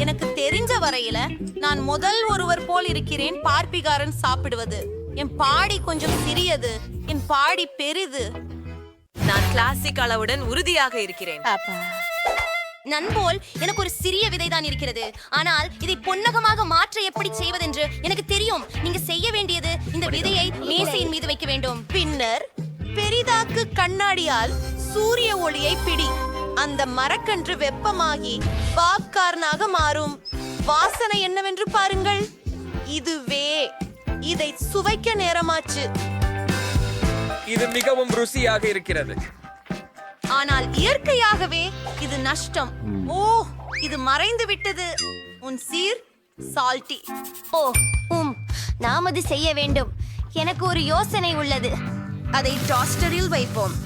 S2: எனக்கு தெரிஞ்ச வரையில நான் முதல் ஒருவர் போல் இருக்கிறேன். பார்ப்பிகாரன் சாப்பிடுவது. என் பாடி கொஞ்சம் சிறியது, என் பாடி பெரிது.
S1: நான் கிளாசிக் அளவுடன் உறுதியாக இருக்கிறேன்.
S5: நண்போல் எனக்கு ஒரு சிறிய விதை தான் இருக்கிறது, ஆனால் இதை பொன்னகமாக மாற்ற எப்படி செய்வதென்று எனக்கு தெரியும். நீங்க செய்ய வேண்டியது இந்த விதையை மேசையின் மீது வைக்க வேண்டும்.
S2: பின்னர் பெரிதாக்கு கண்ணாடியால் சூரிய ஒளியை பிடி. அந்த மரக்கன்று வெப்பமாகி பாப்கார்னாக மாறும். வாசனை என்னவென்று பாருங்கள். இதுவே. இதை சுவைக்க நேரமாச்சு.
S8: இது மிகவும் ருசியாக இருக்கிறது.
S2: ஆனால் இயற்கையாகவே இது நஷ்டம். ஓ, இது மறைந்து விட்டது. உன் சீர் சால்ட்டி.
S5: ஓ நாம் அது செய்ய வேண்டும். எனக்கு ஒரு யோசனை உள்ளது.
S2: அதை டாஸ்டரில் வைப்போம்.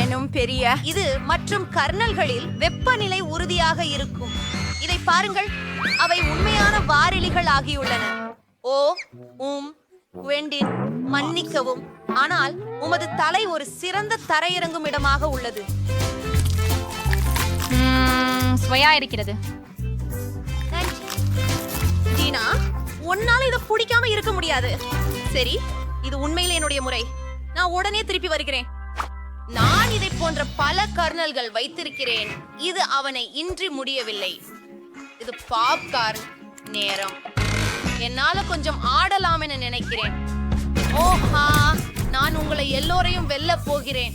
S2: ஏனும் பெரிய இது மற்றும் கர்னல்களில் வெப்பநிலை உறுதியாக இருக்கும். இதை பாருங்கள், அவை உண்மையான வாரிலிகள் ஆகியுள்ளன. ஓ வெண்டின், மன்னிக்கவும், ஆனால் உமது தலை ஒரு சிறந்த தரையிறங்கும் இடமாக உள்ளது.
S5: சுவையா இருக்கிறது.
S2: டீனா, உன்னால இதை பிடிக்காம இருக்க முடியாது. சரி, இது உண்மையில என்னுடைய முறை. நான் உடனே திருப்பி வருகிறேன். நான் இதை போன்ற பல கர்னல்கள் வைத்திருக்கிறேன். இது அவனை இன்றி முடியவில்லை. இது பாப்கார்ன் நேரம். என்னால கொஞ்சம் ஆடலாம் என நினைக்கிறேன். ஓஹா, நான் உங்களை எல்லோரையும் வெல்ல போகிறேன்.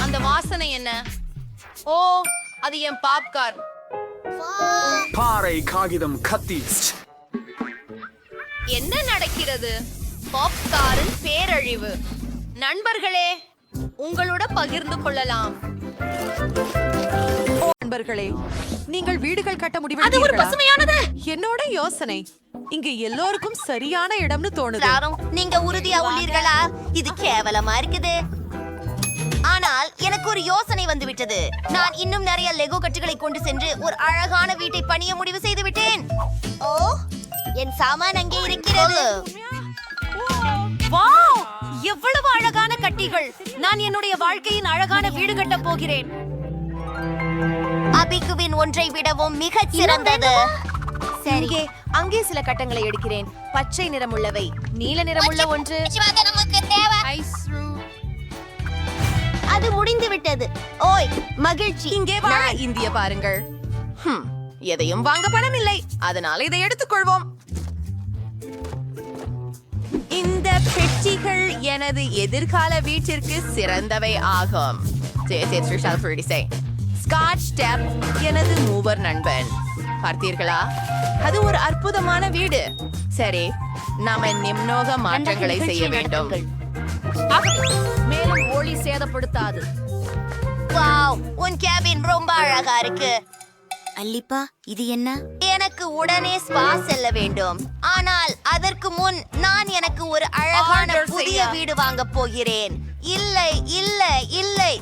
S2: அந்த வாசனை என்ன? ஓ, அது என் பாப்கார்ன்.
S12: பாறை காகிதம் கத்தி.
S2: என்ன நடக்கிறது? பாப்கார்ன் பேரழிவு. நண்பர்களே, உங்களோட பகிர்ந்து கொள்ளலாம்.
S1: நண்பர்களே, நீங்கள் வீடுகள் கட்ட
S5: அது ஒரு
S1: முடிவு
S5: பசுமையானது.
S1: என்னோட யோசனை இங்க எல்லோருக்கும் சரியான இடம்னு தோணுது.
S5: யாரும் நீங்க உறுதியா உள்ளீர்களா? இது கேவலமா இருக்குது. ஆனால் எனக்கு ஒரு யோசனை வந்து விட்டது. நான் இன்னும் நிறைய லெகோ கட்டுகளை கொண்டு சென்று ஒரு அழகான வீட்டை பணிய முடிவு செய்து விட்டேன். ஓ, என் சாமான் அங்கே இருக்கிறது.
S2: வாவ், எவ்வளவு அழகான கட்டிகள். நான் என்னுடைய வாழ்க்கையின் அழகான வீடு கட்ட போகிறேன்.
S5: அபிகுவின் ஒன்றை விடவும் மிகச் சிறந்தது. சரி,
S2: அங்கே சில கட்டங்களை எடுக்கிறேன். பச்சை நிறமுள்ளவை, நீல நிறமுள்ள ஒன்று.
S5: அது முடிந்து விட்டது. ஓய், மகிழ்ச்சி.
S2: இங்கே வாழ இந்திய பாருங்கள். எதையும் வாங்க பணம் இல்லை, அதனால இதை எடுத்துக்கொள்வோம். இந்த பெட்டிகள் எனது எதிர்கால வீட்டிற்கு சிறந்தவை ஆகும். ஸ்காட்ச் டேப் எனது மூவர் நண்பன். பார்த்தீர்களா? அது ஒரு அற்புதமான வீடு. சரி, நாம நிம்னோக மாற்றங்களை செய்ய வேண்டும். மேலும் ஒளி சேதப்படுத்தாது.
S5: வாவ், உன் கேபின் ரொம்ப அழகா இருக்கு. அல்லிப்பா, இது என்ன? எனக்கு உடனே ஸ்பா செல்ல வேண்டும். ஆனால் அதற்கு முன் நான் எனக்கு ஒரு அழகான புதிய வீடு வாங்க போகிறேன். இல்லை இல்லை இல்லை,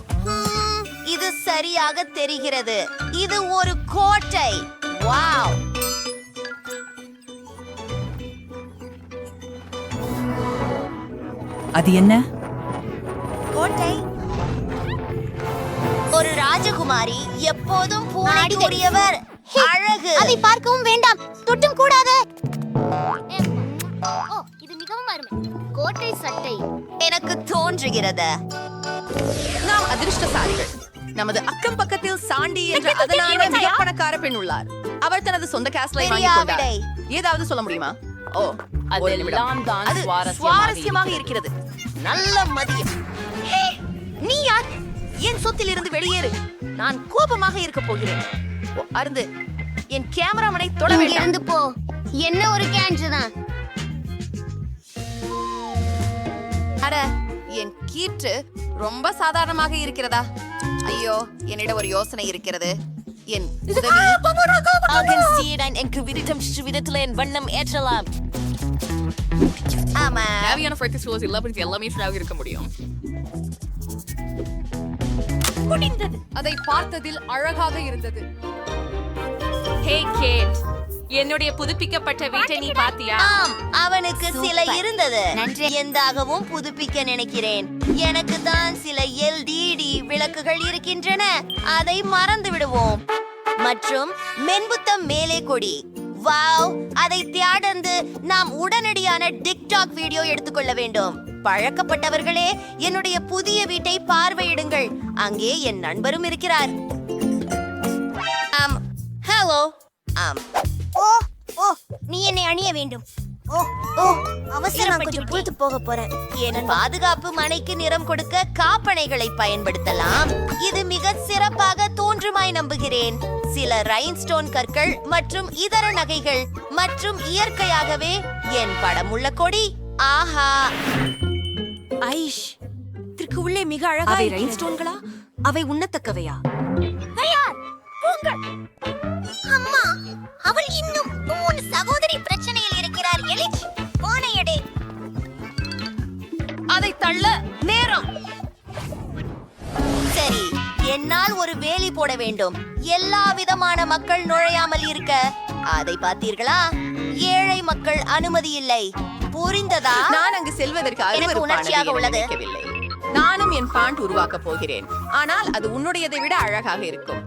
S5: இது சரியாக தெரிகிறது. இது ஒரு கோட்டை. வாவ்,
S1: அது என்ன?
S5: கோட்டை. ஒரு ராஜகுமாரி, எப்போதும் பூனைக்குரியவர். அழகு. அதை பார்க்கவும் வேண்டாம், தொட்டும் கூடாது. ஓ, இது மிகவும் அருமை. கோட்டை சட்டை. எனக்கு தோன்றுகிறது
S2: நாம் அதிர்ஷ்டசாலிகள். நமது அக்கம் பக்கத்தில் சாண்டி என்ற அதனால மிக பணக்கார பெண் உள்ளார். அவர் தனது சொந்த கேஸ்லை வாங்கி கொண்டார். ஏதாவது சொல்ல முடியுமா? ஓ, ஒரு நிமிடம். அது சுவாரஸ்யமாக இருக்கிறது. நல்ல மதியம். நீ யார்? என் சொத்தில் இருந்து வெளியேறு. நான் கோபமாக இருக்க போகிறேன். அருந்து, என் கேமராமனை தொட வேண்டாம்.
S5: இருந்து போ. என்ன ஒரு கேன்ஜு தான்.
S2: அட, என் கீற்று ரொம்ப சாதாரணமாக இருக்கிறதா? ஐயோ, என்னிடம் ஒரு யோசனை இருக்கிறது. என் வண்ணம் ஏற்றலாம்.
S5: ஆமா,
S2: தேவையான எல்லாமே இருக்க முடியும். அதை பார்த்ததில் அழகாக இருந்தது. ஹே கேட்,
S4: என்னுடைய புதுப்பிக்கப்பட்ட வீட்டை நீ பாத்தியா?
S5: ஆம், அவனுக்கு சில இருந்தது. எந்தாகவும் புதுப்பிக்க நினைக்கிறேன். எனக்கு தான் சில LED விளக்குகள் இருக்கின்றன. அதை மறந்து விடுவோம். மற்றும் மென்புத்தம் மேலே கொடி. வாவ், அதை தியாடந்து நாம் உடனடியான டிக்டாக் வீடியோ எடுத்துக்கொள்ள வேண்டும். பழக்கப்பட்டவர்களே, என்னுடைய புதிய வீட்டை பார்வையிடுங்கள். அங்கே என் நண்பரும் இருக்கிறார். ஹலோ. ஓ ஓ, நீ என்னை அணிய வேண்டும். ஓ ஓ, அவசரம், கொஞ்சம் பொழுது போக போறேன். என் பாதுகாப்பு மனைக்கு நிறம் கொடுக்க காப்பனைகளை பயன்படுத்தலாம். இது மிக சிறப்பாக தோன்றுமாய் நம்புகிறேன். சில ரைன்ஸ்டோன் கற்கள் மற்றும் இதர நகைகள் மற்றும் இயற்கையாகவே என் படமுள்ள கொடி. ஆஹா,
S9: ஐஷ், இதற்கு உள்ளே மிக அழகாக ரைன்ஸ்டோன்களா? அவை உண்ணத்தக்கவையா?
S5: அம்மா, அவள் இன்னும் உன் சகோதரி பிரச்சனையில் இருக்கிறார். எலிச், போனை எடு.
S2: அதை தள்ள நேரம்.
S5: சரி, என்னால் ஒரு வேலி போட வேண்டும். எல்லா விதமான மக்கள் நுழையாமல் இருக்க. அதை பார்த்தீர்களா? ஏழை மக்கள் அனுமதி இல்லை. புரிந்ததா?
S11: நான் அங்கு செல்வதற்கு
S5: எனக்கு உணர்ச்சியாக உள்ளது.
S11: நானும் என் பாண்ட் உருவாக்க போகிறேன். ஆனால் அது உன்னுடையதை விட அழகாக இருக்கும்.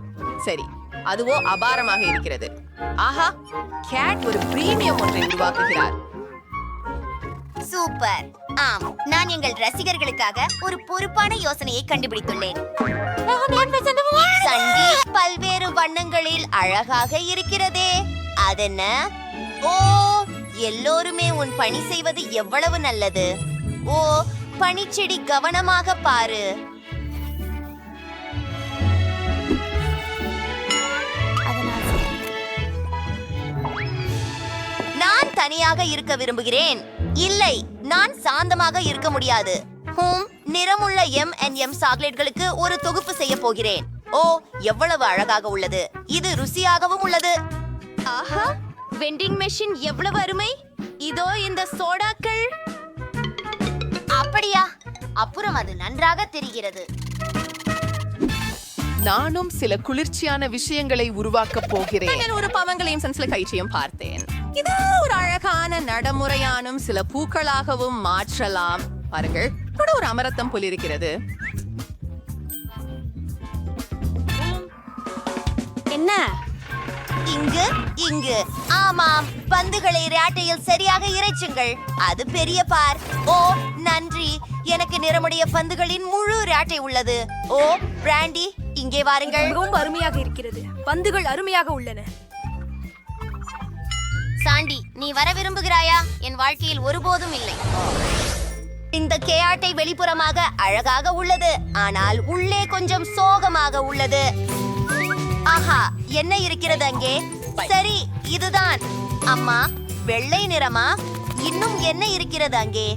S11: சரி, அதுவோ அபாரமாக இருக்கிறது. ஆஹா, கேட் ஒரு பிரீமியம் ஒன்றை உருவாக்குகிறார்.
S5: சூப்பர். ஆம், நான் எங்கள் ரசிகர்களுக்காக ஒரு பொறுப்பான யோசனையை கண்டுபிடித்துள்ளேன். சண்டி பல்வேறு வண்ணங்களில் அழகாக இருக்கிறதே, அதென்ன? ஓ, எல்லோருமே உன் பணி செய்வது எவ்வளவு நல்லது. ஓ, பனிச்செடி, கவனமாக பாரு. நான் தனியாக இருக்க விரும்புகிறேன். இல்லை, நான் சாந்தமாக இருக்க முடியாது. நிறமுள்ள M&M சாக்லேட்களுக்கு ஒரு தொகுப்பு செய்ய போகிறேன். ஓ, எவ்வளவு அழகாக உள்ளது. இது ருசியாகவும் உள்ளது. ஆஹா, வெண்டிங் மெஷின் எவ்வளவு அருமை. இதோ இந்த சோடாக்கள். அப்படியா? அப்புறம் அது நன்றாக தெரிகிறது.
S11: நானும் சில குளிர்ச்சியான விஷயங்களை உருவாக்க போகிறேன். நான் ஒரு பவங்களையும் சில கயிற்றையும் பார்த்தேன். இது ஒரு அழகான நடைமுறையானும் சில பூக்களாகவும் மாற்றலாம். பாருங்கள், கூட ஒரு அமரத்தம் போல் இருக்கிறது.
S5: என்ன இங்கு இங்கு? ஆமாம், பந்துகளை ராட்டையில் சரியாக இறைச்சுங்கள். அது பெரிய பார். ஓ, நன்றி. எனக்கு நிறமுடைய பந்துகளின் முழு ராட்டை உள்ளது. ஓ, பிராண்டி, இங்கே வாருங்கள்.
S4: மிகவும் அருமையாக இருக்கிறது. பந்துகள் அருமையாக உள்ளன.
S5: சாண்டி, நீ வர விரும்புகிறாயா? என் வாழ்க்கையில் ஒருபோதும் இல்லை. இந்த கேஆட்டை வெளிப்புறமாக அழகாக உள்ளது, ஆனால் உள்ளே கொஞ்சம் சோகமாக உள்ளது. ஆஹா, என்ன இருக்கிறது அங்கே? சரி, இதுதான். அம்மா, வெள்ளை நிறமா? இன்னும் என்ன இருக்கிறது அங்கே?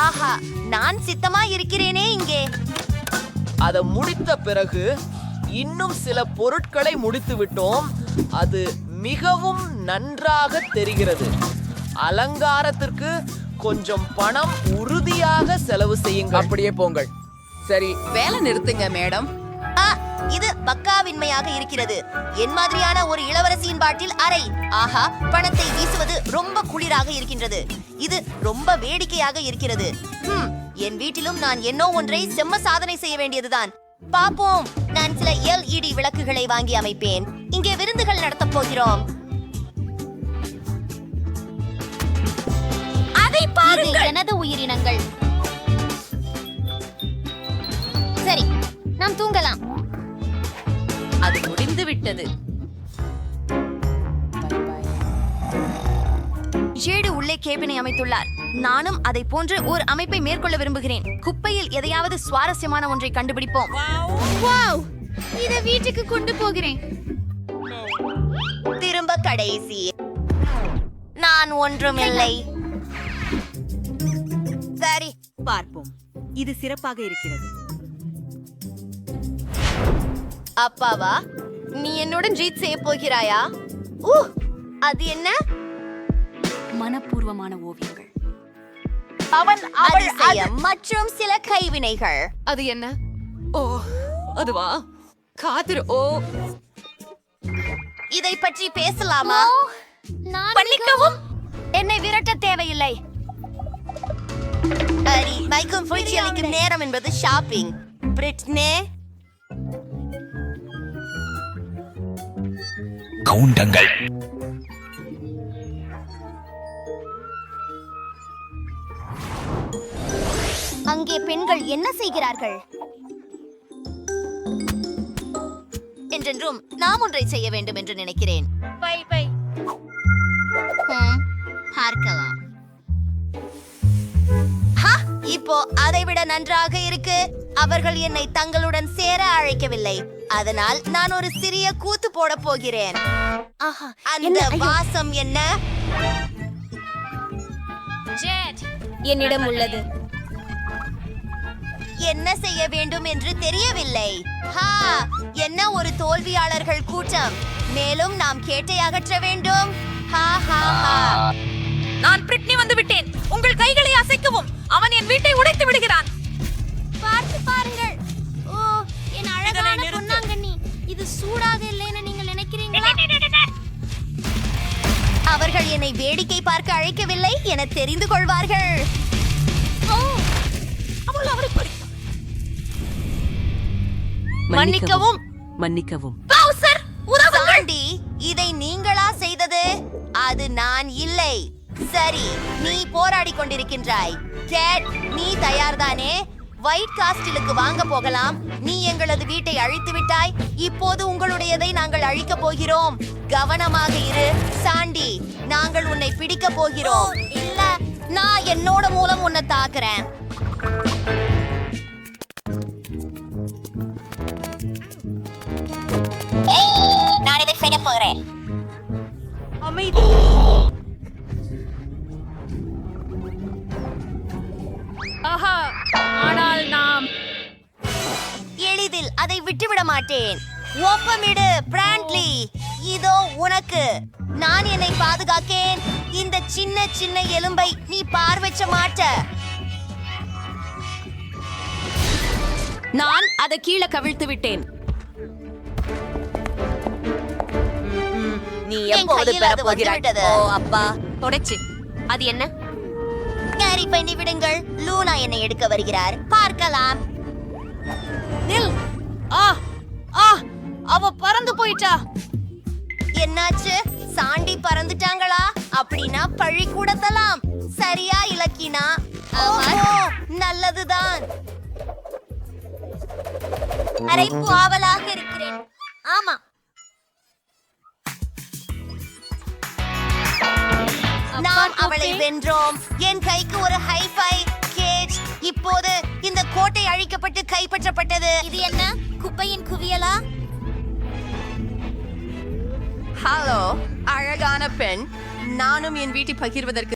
S5: ஆஹா, நான் சித்தமா இருக்கிறேனே இங்கே.
S11: அதை முடித்த பிறகு இன்னும் சில பொருட்களை முடித்து விட்டோம். அது மிகவும் நன்றாக தெரிகிறது. அலங்காரத்திற்கு கொஞ்சம் பணம் உறுதியாக செலவு செய்யுங்கள்.
S3: அப்படியே போங்கள். சரி,
S11: வேலை நிறுத்துங்க மேடம்.
S5: இது பக்காவின்மையாக இருக்கிறது. என் மாதிரியான ஒரு இளவரசியின் பாட்டில் அறை. ஆஹா, பணத்தை வீசுவது ரொம்ப குளிராக இருக்கின்றது. இது ரொம்ப வேடிக்கையாக இருக்கிறது. என் வீட்டிலும் நான் என்னோ ஒன்றை செம்ம சாதனை செய்ய வேண்டியதுதான். பாப்போம். நான் சில LED விளக்குகளை வாங்கி அமைப்பேன். இங்கே விருந்துகள் நடத்தப் போகிறோம். அதை பாருங்கள். எனது உயிரினங்கள். சரி, நாம் தூங்கலாம்.
S11: அது முடிந்து விட்டது.
S5: ஜேடு உள்ளே கேபினை அமைத்துள்ளார். நானும் அதை போன்று ஒரு அமைப்பை மேற்கொள்ள விரும்புகிறேன். குப்பையில் எதையாவது சுவாரஸ்யமான ஒன்றை கண்டுபிடிப்போம். வாவ், இத வீட்டுக்கு கொண்டு போகிறேன். திரும்ப கடைசி. நான் ஒன்றுமில்லை. சரி,
S9: பார்ப்போம். இது சிறப்பாக இருக்கிறது.
S5: அப்பாவா, நீ என்னுடன் ஜீத் செய்ய போகிறாயா? அது என்ன?
S9: மனப்பூர்வமான ஓவியங்கள்.
S5: அதிசயம் மற்றும் சில கைவினைகள்.
S11: அது என்ன? ஓ, அதுவா? காத்திரு. ஓ,
S5: இதை பற்றி பேசலாமா? மன்னிக்கவும், என்னை விரட்ட தேவையில்லை. அரி மைக்கும் மகிழ்ச்சி அளிக்கும் நேரம் என்பது ஷாப்பிங். பிரிட்னே,
S8: கவுண்டங்கள்
S5: அங்கே பெண்கள் என்ன செய்கிறார்கள்? என்றென்றும் நாம் ஒன்றை செய்ய வேண்டும் என்று நினைக்கிறேன். பார்க்கலாம். இப்போ அதைவிட நன்றாக இருக்கு. அவர்கள் என்னை தங்களுடன் சேர அழைக்கவில்லை, அதனால் நான் ஒரு சிறிய கூத்து போட போகிறேன். அந்த வாசம் என்ன?
S4: என்னிடம் உள்ளது.
S5: என்ன செய்ய வேண்டும் என்று தெரியவில்லை. என்ன ஒரு தோல்வியாளர்கள் கூட்டம். மேலும் நாம் கேட்டை அகற்ற வேண்டும்.
S2: நான் பிரிட்னி வந்து விட்டேன். உங்கள் கைகளை அசைக்கவும். அவன் என் வீட்டை உடைத்து விடுகிறான்.
S5: பார்த்து பாருங்கள். ஓ, என் அழகான பொன்னாங்கண்ணி. இது சூடாக இல்லைன்னு நீங்கள் நினைக்கிறீங்களா? அவர்கள் என்னை வேடிக்கை பார்க்க அழைக்கவில்லை என தெரிந்து கொள்வார்கள்.
S9: மன்னிக்கவும் மன்னிக்கவும்.
S5: சாண்டி, இதை நீங்களா செய்தது? அது நான் இல்லை. சரி, நீ போராடி கொண்டிருக்கின்றாய். கேட், நீ தயார்தானே? ஒயிட் காஸ்டிலுக்கு வாங்க போகலாம். நீ எங்களது வீட்டை அழித்து விட்டாய். இப்போது உங்களுடையதை நாங்கள் அழிக்க போகிறோம். கவனமாக இரு சாண்டி. நாங்கள் உன்னை பிடிக்க போகிறோம். இல்ல, நான் என்னோட மூலம் உன்னை தாக்குறேன். நான் இதை செய்ய போகிறேன்.
S4: ஆனால் நாம்
S5: எளிதில் அதை விட்டுவிட மாட்டேன். ஒப்பமிடு பிராண்ட்லி. இதோ உனக்கு. நான் என்னை பாதுகாக்கேன். இந்த சின்ன சின்ன எலும்பை நீ பார்வைச்ச மாட்ட.
S2: நான் அதை கீழே கவிழ்த்து விட்டேன்.
S5: நீ எப்போது பெறப் போகிறாய்? ஓ அப்பா,
S2: தொடச்சு. அது என்ன?
S5: கேரி பண்ணி விடுங்கள். லூனா என்னை எடுக்க வருகிறார். பார்க்கலாம்.
S2: நில். அவ பறந்து போயிட்டா.
S5: என்னாச்சு? சாண்டி பறந்துட்டாங்களா? அப்படின்னா பழி கூடத்தலாம். சரியா இலக்கினா? நல்லதுதான். அரைப்பு ஆவலாக இருக்கிறேன். ஆமா, நாம் அவளை வென்றோம். என் கைக்கு ஒரு ஹைஃபை. கேஜ், இப்போது இந்த கோட்டை அழிக்கப்பட்டு கைப்பற்றப்பட்டது. இது என்ன, குப்பையின் குவியலா?
S2: ஹலோ, அழகான பெண். நானும் என் வீட்டை பகிர்வதற்கு